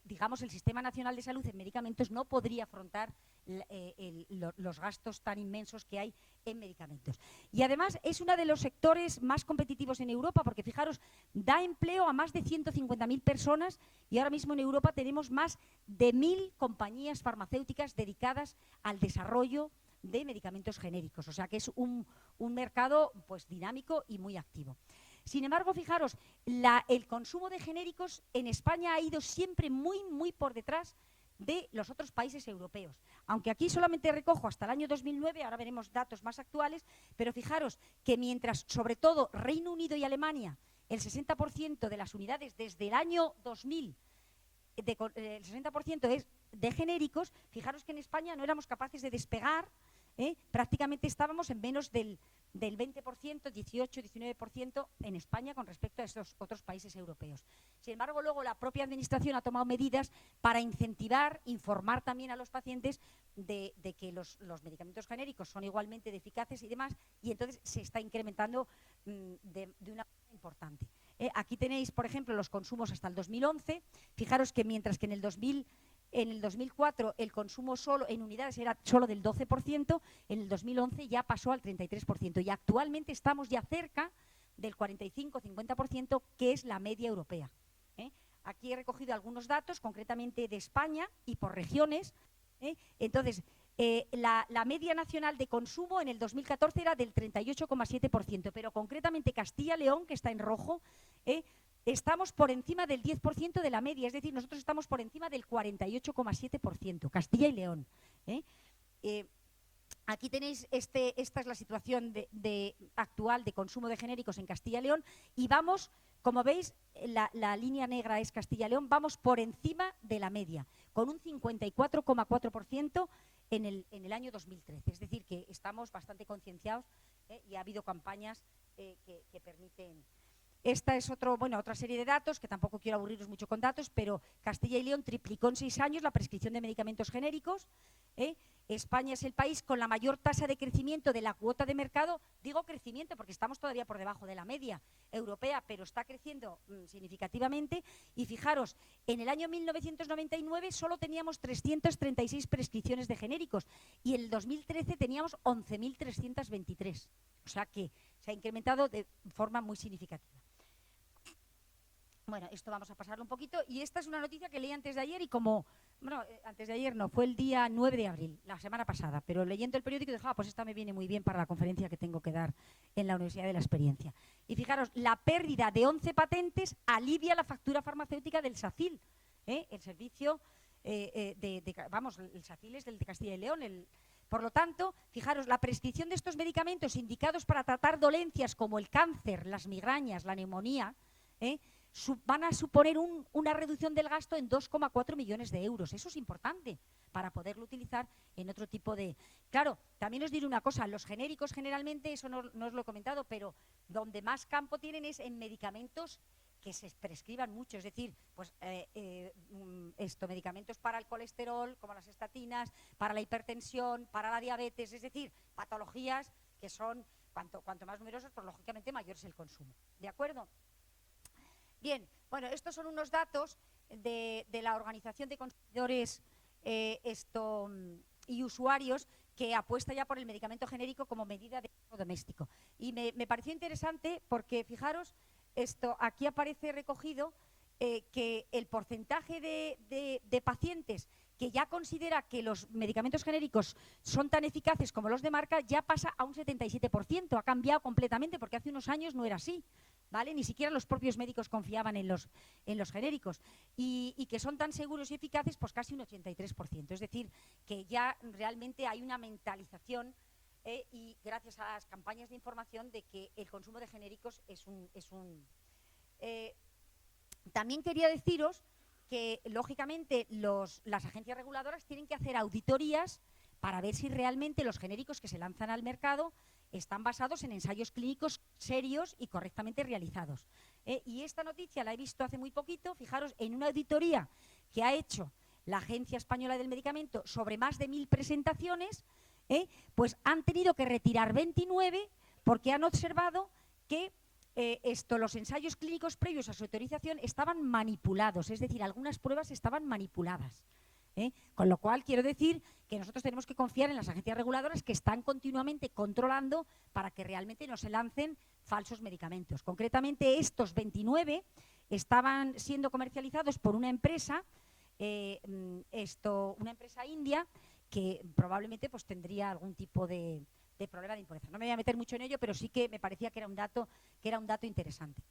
B: digamos el Sistema Nacional de Salud en medicamentos no podría afrontar los gastos tan inmensos que hay en medicamentos. Y además es uno de los sectores más competitivos en Europa, porque fijaros, da empleo a más de 150.000 personas y ahora mismo en Europa tenemos más de 1.000 compañías farmacéuticas dedicadas al desarrollo de medicamentos genéricos, o sea que es un mercado pues dinámico y muy activo. Sin embargo, fijaros, el consumo de genéricos en España ha ido siempre muy por detrás de los otros países europeos. Aunque aquí solamente recojo hasta el año 2009, ahora veremos datos más actuales, pero fijaros que mientras, sobre todo, Reino Unido y Alemania, el 60% de las unidades desde el año 2000, el 60% es de genéricos, fijaros que en España no éramos capaces de despegar, prácticamente estábamos en menos del 20%, 18-19% en España con respecto a estos otros países europeos. Sin embargo, luego la propia administración ha tomado medidas para incentivar, informar también a los pacientes de que los medicamentos genéricos son igualmente eficaces y demás, y entonces se está incrementando de una manera importante. Aquí tenéis, por ejemplo, los consumos hasta el 2011. Fijaros que mientras que en el 2004 el consumo solo en unidades era solo del 12%, en el 2011 ya pasó al 33% y actualmente estamos ya cerca del 45-50%, que es la media europea. Aquí he recogido algunos datos, concretamente de España y por regiones. Entonces, la media nacional de consumo en el 2014 era del 38,7%, pero concretamente Castilla y León, que está en rojo, estamos por encima del 10% de la media, es decir, nosotros estamos por encima del 48,7%, Castilla y León. Aquí tenéis, esta es la situación actual de consumo de genéricos en Castilla y León y vamos, como veis, la línea negra es Castilla y León, vamos por encima de la media, con un 54,4% en el año 2013. Es decir, que estamos bastante concienciados y ha habido campañas que permiten. Esta es otra serie de datos, que tampoco quiero aburriros mucho con datos, pero Castilla y León triplicó en 6 años la prescripción de medicamentos genéricos. España es el país con la mayor tasa de crecimiento de la cuota de mercado. Digo crecimiento porque estamos todavía por debajo de la media europea, pero está creciendo significativamente. Y fijaros, en el año 1999 solo teníamos 336 prescripciones de genéricos y en el 2013 teníamos 11.323. O sea que se ha incrementado de forma muy significativa. Bueno, esto vamos a pasarlo un poquito. Y esta es una noticia que leí antes de ayer y antes de ayer no, fue el día 9 de abril, la semana pasada, pero leyendo el periódico dije, pues esta me viene muy bien para la conferencia que tengo que dar en la Universidad de la Experiencia. Y fijaros, la pérdida de 11 patentes alivia la factura farmacéutica del SACIL, el servicio, el SACIL es del de Castilla y León. Por lo tanto, fijaros, la prescripción de estos medicamentos indicados para tratar dolencias como el cáncer, las migrañas, la neumonía, van a suponer una reducción del gasto en 2,4 millones de euros. Eso es importante para poderlo utilizar en otro tipo de... Claro, también os diré una cosa, los genéricos generalmente, eso no os lo he comentado, pero donde más campo tienen es en medicamentos que se prescriban mucho, es decir, pues medicamentos para el colesterol, como las estatinas, para la hipertensión, para la diabetes, es decir, patologías que son, cuanto más numerosas, pues lógicamente mayor es el consumo. ¿De acuerdo? Bien, bueno, estos son unos datos de la Organización de Consumidores y Usuarios que apuesta ya por el medicamento genérico como medida de uso doméstico. Y me pareció interesante porque, fijaros, aquí aparece recogido que el porcentaje de pacientes que ya considera que los medicamentos genéricos son tan eficaces como los de marca, ya pasa a un 77%. Ha cambiado completamente porque hace unos años no era así, ¿vale? Ni siquiera los propios médicos confiaban en los genéricos. Y que son tan seguros y eficaces, pues casi un 83%. Es decir, que ya realmente hay una mentalización y gracias a las campañas de información de que el consumo de genéricos es un también quería deciros que, lógicamente, las agencias reguladoras tienen que hacer auditorías para ver si realmente los genéricos que se lanzan al mercado están basados en ensayos clínicos serios y correctamente realizados. Y esta noticia la he visto hace muy poquito, fijaros, en una auditoría que ha hecho la Agencia Española del Medicamento sobre más de 1000 presentaciones, pues han tenido que retirar 29 porque han observado que los ensayos clínicos previos a su autorización estaban manipulados, es decir, algunas pruebas estaban manipuladas. Con lo cual quiero decir que nosotros tenemos que confiar en las agencias reguladoras que están continuamente controlando para que realmente no se lancen falsos medicamentos. Concretamente, estos 29 estaban siendo comercializados por una empresa, una empresa india que probablemente pues tendría algún tipo de problema de impureza. No me voy a meter mucho en ello, pero sí que me parecía que era un dato interesante.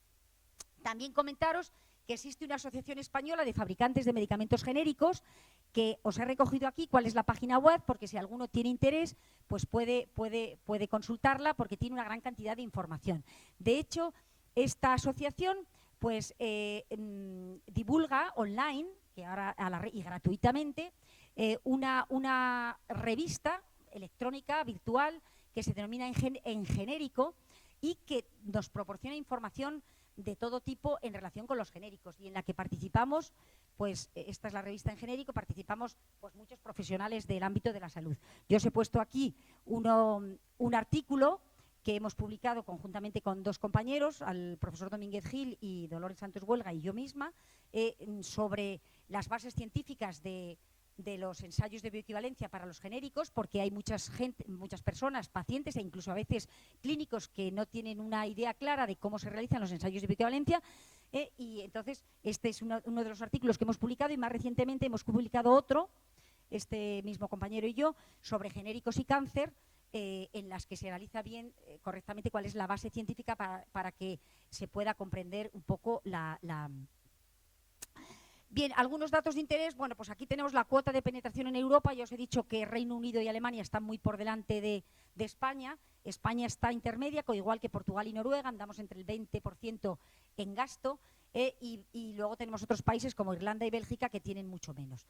B: También comentaros que existe una asociación española de fabricantes de medicamentos genéricos que os he recogido aquí cuál es la página web, porque si alguno tiene interés, pues puede consultarla porque tiene una gran cantidad de información. De hecho, esta asociación pues divulga online y gratuitamente una revista electrónica virtual que se denomina En Genérico y que nos proporciona información de todo tipo en relación con los genéricos y en la que participamos, pues esta es la revista En Genérico, participamos pues muchos profesionales del ámbito de la salud. Yo os he puesto aquí un artículo que hemos publicado conjuntamente con dos compañeros, al profesor Domínguez Gil y Dolores Santos Huelga y yo misma, sobre las bases científicas de los ensayos de bioequivalencia para los genéricos, porque hay muchas personas, pacientes e incluso a veces clínicos que no tienen una idea clara de cómo se realizan los ensayos de bioequivalencia, y entonces este es uno de los artículos que hemos publicado y más recientemente hemos publicado otro, este mismo compañero y yo, sobre genéricos y cáncer, en las que se analiza bien correctamente cuál es la base científica para que se pueda comprender un poco Bien, algunos datos de interés. Bueno, pues aquí tenemos la cuota de penetración en Europa. Ya os he dicho que Reino Unido y Alemania están muy por delante de España. España está intermedia, igual que Portugal y Noruega, andamos entre el 20% en gasto, y luego tenemos otros países como Irlanda y Bélgica que tienen mucho menos.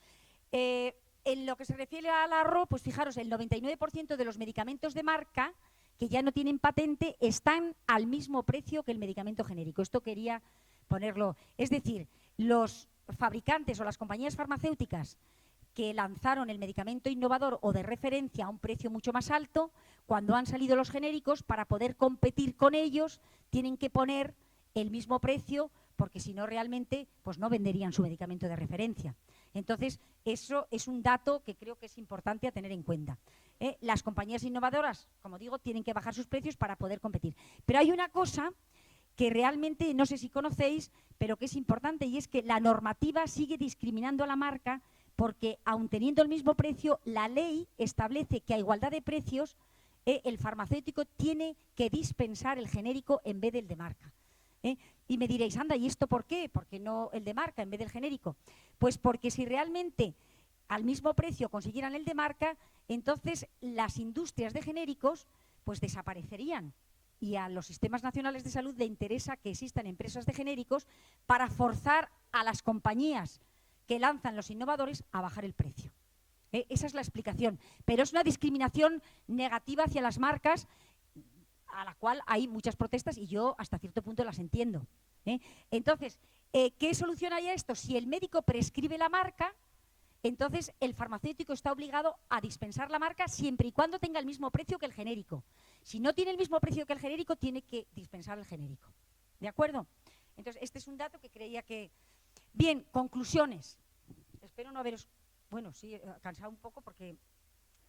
B: En lo que se refiere al ahorro, pues fijaros, el 99% de los medicamentos de marca que ya no tienen patente están al mismo precio que el medicamento genérico. Esto quería ponerlo. Es decir, los fabricantes o las compañías farmacéuticas que lanzaron el medicamento innovador o de referencia a un precio mucho más alto, cuando han salido los genéricos, para poder competir con ellos, tienen que poner el mismo precio, porque si no realmente pues no venderían su medicamento de referencia. Entonces, eso es un dato que creo que es importante a tener en cuenta. Las compañías innovadoras, como digo, tienen que bajar sus precios para poder competir. Pero hay una cosa que realmente no sé si conocéis, pero que es importante, y es que la normativa sigue discriminando a la marca porque, aun teniendo el mismo precio, la ley establece que a igualdad de precios el farmacéutico tiene que dispensar el genérico en vez del de marca. Y me diréis, anda, ¿y esto por qué? ¿Por qué no el de marca en vez del genérico? Pues porque si realmente al mismo precio consiguieran el de marca, entonces las industrias de genéricos pues desaparecerían. Y a los sistemas nacionales de salud le interesa que existan empresas de genéricos para forzar a las compañías que lanzan los innovadores a bajar el precio. Esa es la explicación. Pero es una discriminación negativa hacia las marcas, a la cual hay muchas protestas y yo hasta cierto punto las entiendo. Entonces, ¿qué solución hay a esto? Si el médico prescribe la marca, entonces el farmacéutico está obligado a dispensar la marca siempre y cuando tenga el mismo precio que el genérico. Si no tiene el mismo precio que el genérico, tiene que dispensar el genérico. ¿De acuerdo? Entonces, este es un dato que creía que... Bien, conclusiones. Espero no haberos... Bueno, sí, cansado un poco porque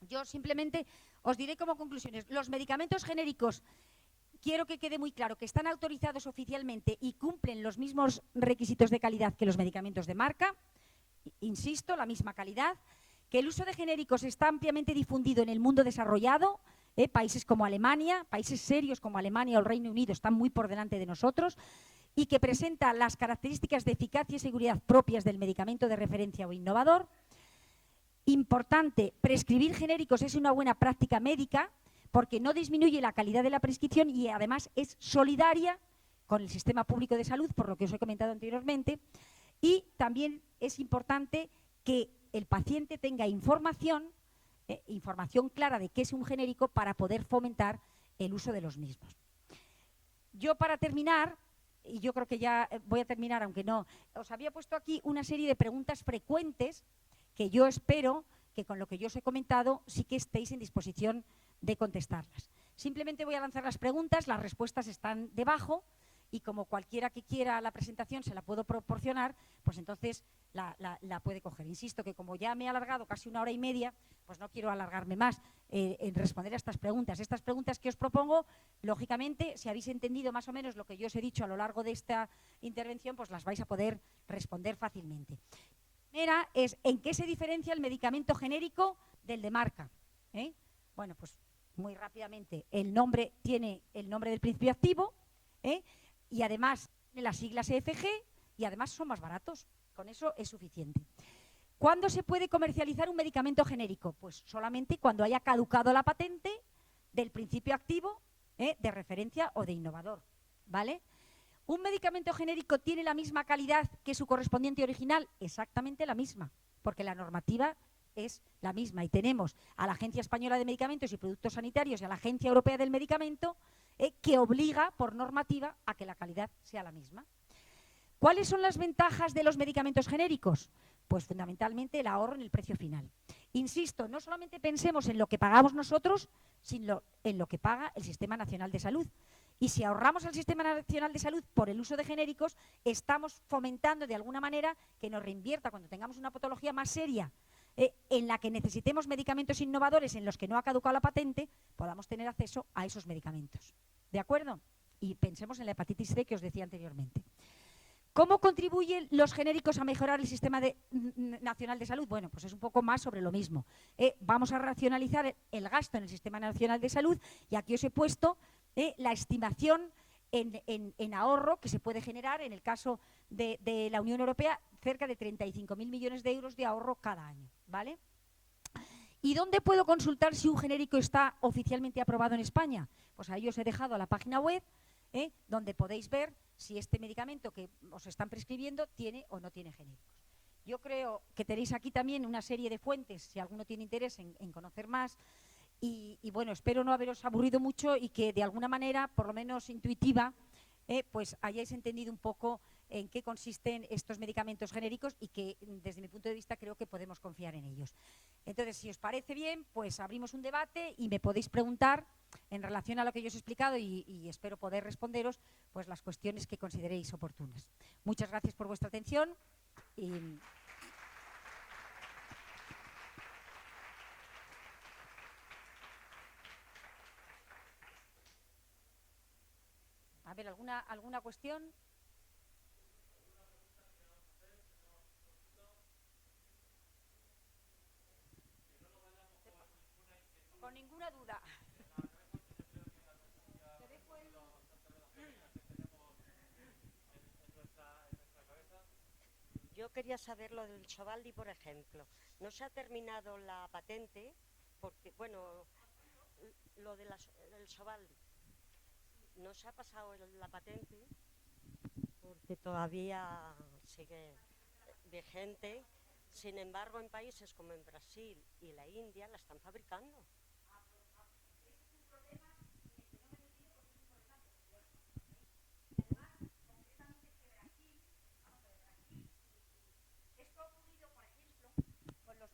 B: yo simplemente os diré como conclusiones. Los medicamentos genéricos, quiero que quede muy claro que están autorizados oficialmente y cumplen los mismos requisitos de calidad que los medicamentos de marca. Insisto, la misma calidad. que el uso de genéricos está ampliamente difundido en el mundo desarrollado, países como Alemania, países serios como Alemania o el Reino Unido están muy por delante de nosotros, y que presenta las características de eficacia y seguridad propias del medicamento de referencia o innovador. Importante, prescribir genéricos es una buena práctica médica porque no disminuye la calidad de la prescripción y además es solidaria con el sistema público de salud, por lo que os he comentado anteriormente, y también es importante que el paciente tenga información clara de qué es un genérico para poder fomentar el uso de los mismos. Yo, para terminar, y yo creo que ya voy a terminar, aunque no, os había puesto aquí una serie de preguntas frecuentes que yo espero que con lo que yo os he comentado sí que estéis en disposición de contestarlas. Simplemente voy a lanzar las preguntas, las respuestas están debajo, y como cualquiera que quiera la presentación se la puedo proporcionar, pues entonces la puede coger. Insisto que como ya me he alargado casi 1 hora y media, pues no quiero alargarme más en responder a estas preguntas. Estas preguntas que os propongo, lógicamente, si habéis entendido más o menos lo que yo os he dicho a lo largo de esta intervención, pues las vais a poder responder fácilmente. La primera es, ¿en qué se diferencia el medicamento genérico del de marca? Bueno, pues muy rápidamente, el nombre tiene el nombre del principio activo, y además tiene las siglas EFG, y además son más baratos. Con eso es suficiente. ¿Cuándo se puede comercializar un medicamento genérico? Pues solamente cuando haya caducado la patente del principio activo, de referencia o de innovador, ¿vale? ¿Un medicamento genérico tiene la misma calidad que su correspondiente original? Exactamente la misma, porque la normativa es la misma y tenemos a la Agencia Española de Medicamentos y Productos Sanitarios y a la Agencia Europea del Medicamento, que obliga por normativa a que la calidad sea la misma. ¿Cuáles son las ventajas de los medicamentos genéricos? Pues fundamentalmente el ahorro en el precio final. Insisto, no solamente pensemos en lo que pagamos nosotros, sino en lo que paga el Sistema Nacional de Salud. Y si ahorramos al Sistema Nacional de Salud por el uso de genéricos, estamos fomentando de alguna manera que nos reinvierta cuando tengamos una patología más seria, en la que necesitemos medicamentos innovadores en los que no ha caducado la patente, podamos tener acceso a esos medicamentos. ¿De acuerdo? Y pensemos en la hepatitis C que os decía anteriormente. ¿Cómo contribuyen los genéricos a mejorar el Sistema Nacional de Salud? Bueno, pues es un poco más sobre lo mismo. Vamos a racionalizar el gasto en el Sistema Nacional de Salud, y aquí os he puesto la estimación en ahorro que se puede generar en el caso de la Unión Europea, cerca de 35.000 millones de euros de ahorro cada año, ¿vale? ¿Y dónde puedo consultar si un genérico está oficialmente aprobado en España? Pues ahí os he dejado la página web, donde podéis ver si este medicamento que os están prescribiendo tiene o no tiene genéricos. Yo creo que tenéis aquí también una serie de fuentes, si alguno tiene interés en conocer más, y bueno, espero no haberos aburrido mucho y que de alguna manera, por lo menos intuitiva, pues hayáis entendido un poco en qué consisten estos medicamentos genéricos y que desde mi punto de vista creo que podemos confiar en ellos. Entonces, si os parece bien, pues abrimos un debate y me podéis preguntar en relación a lo que yo os he explicado, y espero poder responderos pues las cuestiones que consideréis oportunas. Muchas gracias por vuestra atención. A ver, ¿alguna cuestión? Con ninguna duda.
C: Yo quería saber lo del Sovaldi, por ejemplo. No se ha terminado la patente, porque, bueno, lo del Sovaldi. No se ha pasado la patente porque todavía sigue vigente. Sin embargo, en países como en Brasil y la India la están fabricando.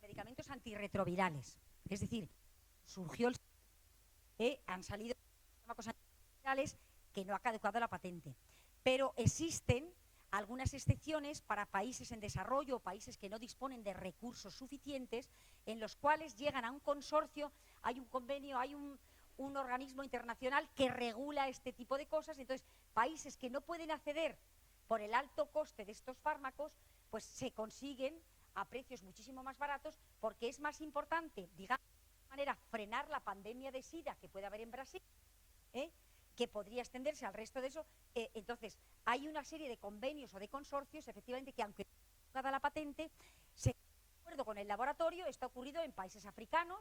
B: Medicamentos antirretrovirales, es decir, surgió han salido cosas antirretrovirales que no ha caducado la patente, pero existen algunas excepciones para países en desarrollo o países que no disponen de recursos suficientes, en los cuales llegan a un consorcio, hay un convenio, hay un organismo internacional que regula este tipo de cosas. Entonces, países que no pueden acceder por el alto coste de estos fármacos, pues se consiguen a precios muchísimo más baratos, porque es más importante, digamos, de alguna manera, frenar la pandemia de SIDA que puede haber en Brasil, que podría extenderse al resto de eso. Entonces, hay una serie de convenios o de consorcios, efectivamente, que aunque no dada la patente, se de acuerdo con el laboratorio. Esto ha ocurrido en países africanos,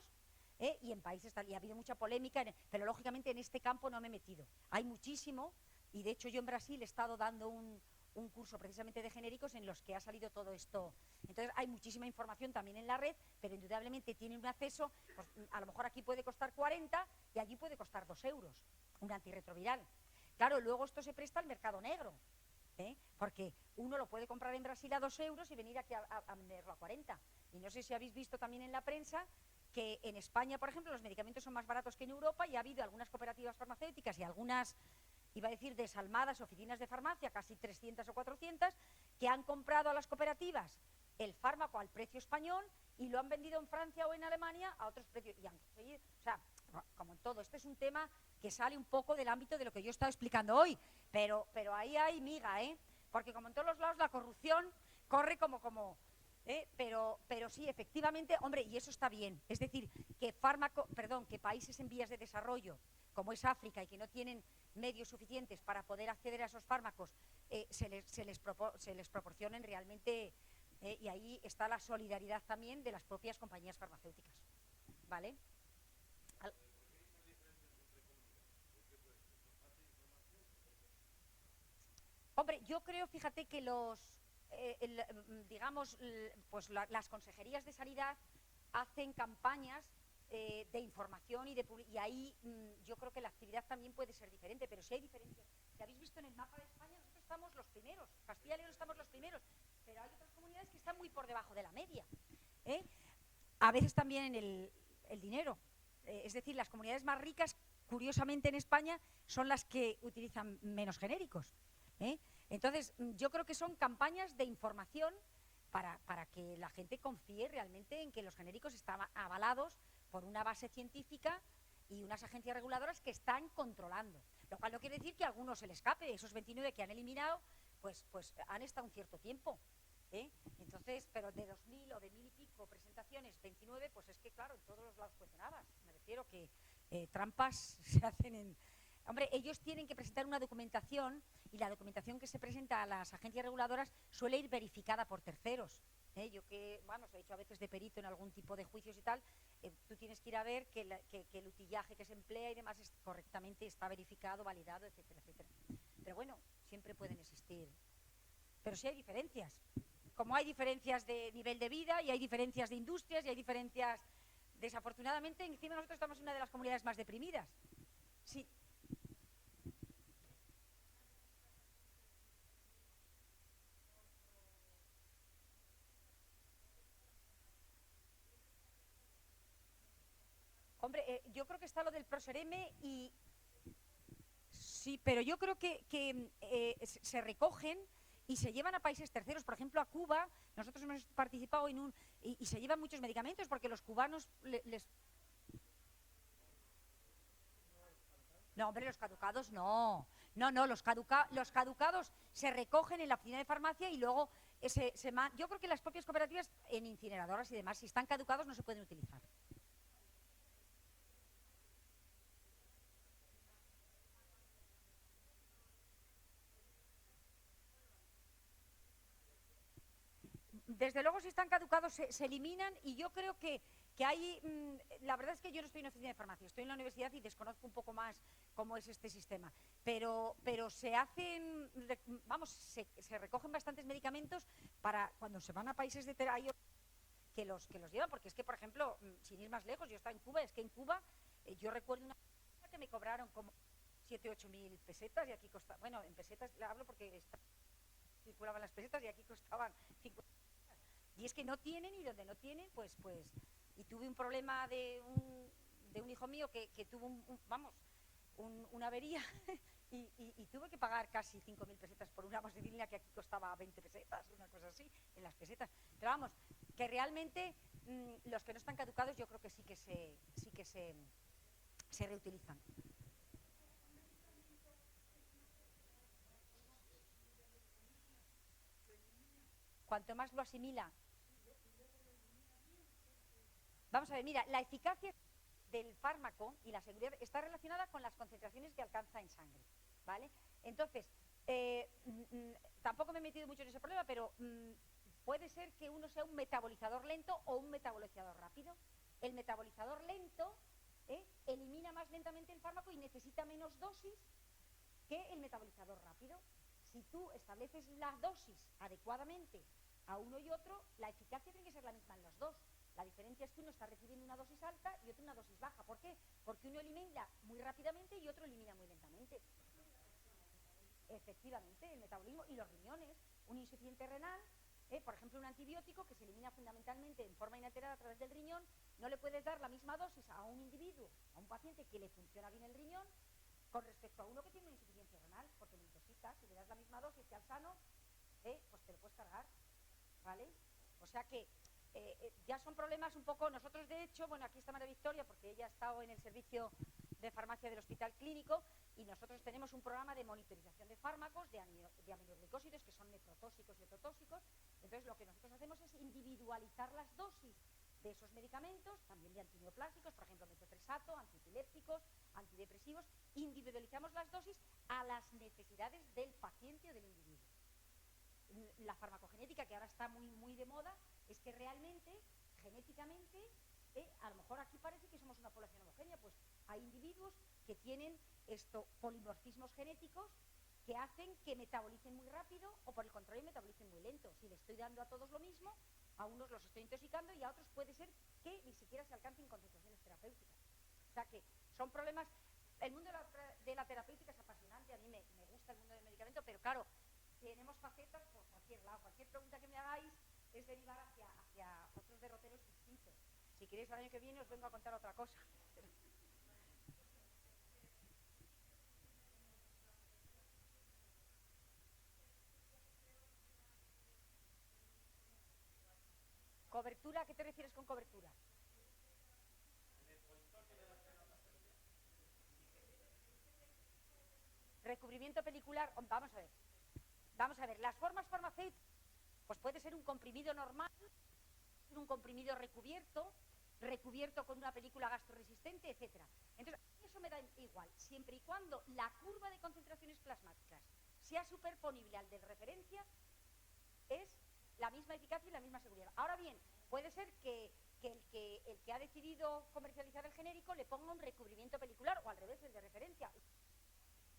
B: y en países tal, y ha habido mucha polémica, pero lógicamente en este campo no me he metido. Hay muchísimo, y de hecho yo en Brasil he estado dando un curso precisamente de genéricos en los que ha salido todo esto. Entonces hay muchísima información también en la red, pero indudablemente tiene un acceso, pues, a lo mejor aquí puede costar 40 y allí puede costar 2 euros, un antirretroviral. Claro, luego esto se presta al mercado negro, porque uno lo puede comprar en Brasil a 2 euros y venir aquí a venderlo a 40. Y no sé si habéis visto también en la prensa que en España, por ejemplo, los medicamentos son más baratos que en Europa, y ha habido algunas cooperativas farmacéuticas y algunas, iba a decir, desalmadas oficinas de farmacia, casi 300 o 400, que han comprado a las cooperativas el fármaco al precio español y lo han vendido en Francia o en Alemania a otros precios. Y han conseguido, o sea, como en todo, este es un tema que sale un poco del ámbito de lo que yo he estado explicando hoy, pero ahí hay miga, porque como en todos los lados la corrupción corre como pero sí, efectivamente, hombre, y eso está bien. Es decir, que que países en vías de desarrollo, como es África, y que no tienen medios suficientes para poder acceder a esos fármacos, se les proporcionen realmente, y ahí está la solidaridad también de las propias compañías farmacéuticas. ¿Vale? Hombre, yo creo, fíjate, que pues las consejerías de sanidad hacen campañas de información y ahí yo creo que la actividad también puede ser diferente, pero sí hay diferencias. Si habéis visto en el mapa de España, nosotros estamos los primeros, Castilla y León estamos los primeros, pero hay otras comunidades que están muy por debajo de la media. A veces también en el dinero, es decir, las comunidades más ricas, curiosamente en España, son las que utilizan menos genéricos. Entonces, yo creo que son campañas de información para que la gente confíe realmente en que los genéricos están avalados por una base científica y unas agencias reguladoras que están controlando. Lo cual no quiere decir que a algunos se les escape. Esos 29 que han eliminado, pues han estado un cierto tiempo. Entonces, pero de 2000 o de 1000 y pico presentaciones, 29, pues es que claro, en todos los lados cuecen habas. Me refiero que trampas se hacen en... Hombre, ellos tienen que presentar una documentación, y la documentación que se presenta a las agencias reguladoras suele ir verificada por terceros. Yo que, vamos, he hecho a veces de perito en algún tipo de juicios y tal, tú tienes que ir a ver que el utillaje que se emplea y demás correctamente está verificado, validado, etcétera, etcétera. Pero bueno, siempre pueden existir. Pero sí hay diferencias. Como hay diferencias de nivel de vida y hay diferencias de industrias y hay diferencias, desafortunadamente, encima nosotros estamos en una de las comunidades más deprimidas. Sí. Hombre, yo creo que está lo del Prosereme y... Sí, pero yo creo que se recogen y se llevan a países terceros, por ejemplo a Cuba. Nosotros hemos participado en y se llevan muchos medicamentos porque los cubanos les... No, hombre, los caducados no. No, los caducados se recogen en la oficina de farmacia y luego yo creo que las propias cooperativas en incineradoras y demás, si están caducados, no se pueden utilizar. Desde luego, si están caducados se eliminan, y yo creo que hay, la verdad es que yo no estoy en oficina de farmacia, estoy en la universidad y desconozco un poco más cómo es este sistema, pero se hacen, vamos, se recogen bastantes medicamentos para cuando se van a países de tercero que los llevan, porque es que, por ejemplo, sin ir más lejos, yo estaba en Cuba, es que en Cuba yo recuerdo una que me cobraron como 7 o 8 mil pesetas, y aquí costaba, bueno, en pesetas le hablo porque circulaban las pesetas y aquí costaban 50. Y es que no tienen, y donde no tienen, pues y tuve un problema de un hijo mío que tuvo una avería y tuve que pagar casi 5.000 pesetas por una amoxicilina que aquí costaba 20 pesetas, una cosa así, en las pesetas. Pero vamos, que realmente los que no están caducados yo creo que sí que se reutilizan. Cuanto más lo asimila, Vamos a ver, mira, la eficacia del fármaco y la seguridad está relacionada con las concentraciones que alcanza en sangre, ¿vale? Entonces, tampoco me he metido mucho en ese problema, pero puede ser que uno sea un metabolizador lento o un metabolizador rápido. El metabolizador lento elimina más lentamente el fármaco y necesita menos dosis que el metabolizador rápido. Si tú estableces la dosis adecuadamente a uno y otro, la eficacia tiene que ser la misma en los dos. La diferencia es que uno está recibiendo una dosis alta y otro una dosis baja. ¿Por qué? Porque uno elimina muy rápidamente y otro elimina muy lentamente. Efectivamente, el metabolismo y los riñones, un insuficiente renal, por ejemplo, un antibiótico que se elimina fundamentalmente en forma inalterada a través del riñón, no le puedes dar la misma dosis a un individuo, a un paciente que le funciona bien el riñón, con respecto a uno que tiene una insuficiencia renal, porque lo intoxicas. Si le das la misma dosis que al sano, pues te lo puedes cargar, ¿vale? O sea que ya son problemas un poco. Nosotros, de hecho, bueno, aquí está María Victoria, porque ella ha estado en el servicio de farmacia del Hospital Clínico, y nosotros tenemos un programa de monitorización de fármacos, de aminoglicósidos, que son nefrotóxicos y ototóxicos. Entonces, lo que nosotros hacemos es individualizar las dosis de esos medicamentos, también de antineoplásicos, por ejemplo, metotrexato, antiepilépticos, antidepresivos. Individualizamos las dosis a las necesidades del paciente o del individuo. La farmacogenética, que ahora está muy de moda, es que realmente, genéticamente, a lo mejor aquí parece que somos una población homogénea, pues hay individuos que tienen polimorfismos genéticos que hacen que metabolicen muy rápido o, por el contrario, metabolicen muy lento. Si le estoy dando a todos lo mismo, a unos los estoy intoxicando y a otros puede ser que ni siquiera se alcancen concentraciones terapéuticas. O sea que son problemas. El mundo de la terapéutica es apasionante, a mí me gusta el mundo del medicamento, pero claro, tenemos facetas por cualquier lado. Cualquier pregunta que me hagáis es derivar hacia otros derroteros distintos. Si queréis, el año que viene os vengo a contar otra cosa. ¿Cobertura? ¿A qué te refieres con cobertura? Recubrimiento pelicular. Vamos a ver, las formas farmacéuticas, pues puede ser un comprimido normal, un comprimido recubierto con una película gastroresistente, etcétera. Entonces, eso me da igual, siempre y cuando la curva de concentraciones plasmáticas sea superponible al de referencia, es la misma eficacia y la misma seguridad. Ahora bien, puede ser que el que ha decidido comercializar el genérico le ponga un recubrimiento pelicular, o al revés, el de referencia.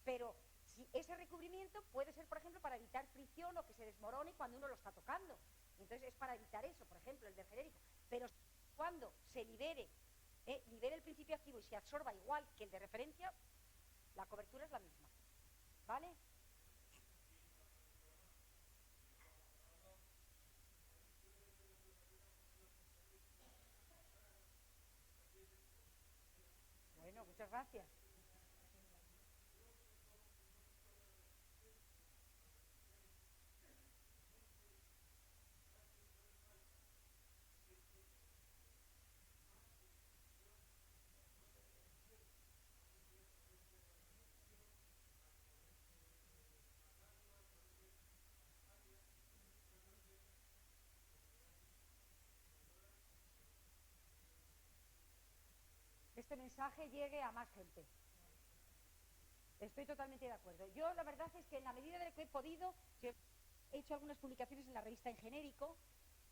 B: Pero si ese recubrimiento puede ser, por ejemplo, para evitar fricción o que se desmorone cuando uno lo está tocando. Entonces es para evitar eso, por ejemplo, el del genérico. Pero cuando se libere el principio activo y se absorba igual que el de referencia, la cobertura es la misma. ¿Vale? Bueno, muchas gracias. Este mensaje llegue a más gente. Estoy totalmente de acuerdo. Yo la verdad es que en la medida de lo que he podido, he hecho algunas publicaciones en la revista En Genérico,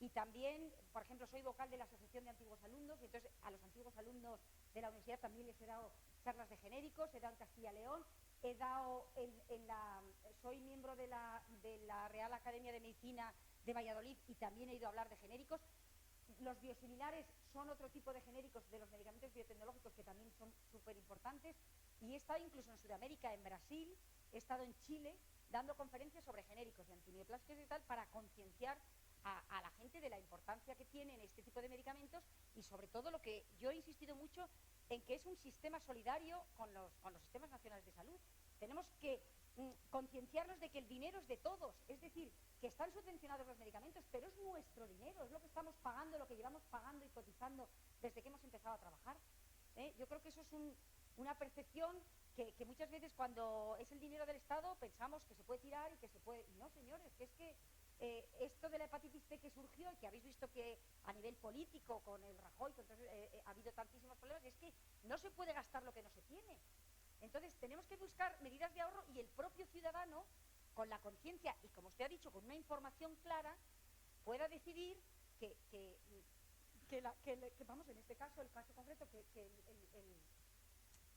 B: y también, por ejemplo, soy vocal de la Asociación de Antiguos Alumnos, y entonces a los antiguos alumnos de la universidad también les he dado charlas de genéricos, he dado en Castilla y León, he dado soy miembro de la Real Academia de Medicina de Valladolid y también he ido a hablar de genéricos. Los biosimilares son otro tipo de genéricos de los medicamentos biotecnológicos que también son súper importantes, y he estado incluso en Sudamérica, en Brasil, he estado en Chile dando conferencias sobre genéricos de antineoplásicos y tal, para concienciar a la gente de la importancia que tienen este tipo de medicamentos, y sobre todo lo que yo he insistido mucho en, que es un sistema solidario con los sistemas nacionales de salud. Tenemos que concienciarnos de que el dinero es de todos, es decir, que están subvencionados los medicamentos, pero es nuestro dinero, es lo que estamos pagando, lo que llevamos pagando y cotizando desde que hemos empezado a trabajar. Yo creo que eso es una percepción que muchas veces, cuando es el dinero del Estado, pensamos que se puede tirar y que se puede. Y no, señores, que es que esto de la hepatitis C que surgió y que habéis visto que a nivel político con el Rajoy ha habido tantísimos problemas, es que no se puede gastar lo que no se tiene. Entonces tenemos que buscar medidas de ahorro y el propio ciudadano, con la conciencia y como usted ha dicho, con una información clara, pueda decidir vamos, en este caso, el caso concreto,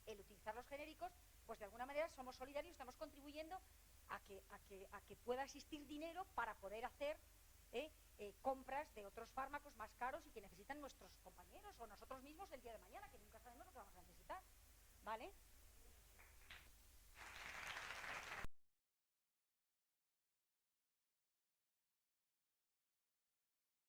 B: el utilizar los genéricos, pues de alguna manera somos solidarios, estamos contribuyendo a que pueda existir dinero para poder hacer compras de otros fármacos más caros y que necesitan nuestros compañeros o nosotros mismos el día de mañana, que nunca sabemos lo que vamos a necesitar, ¿vale?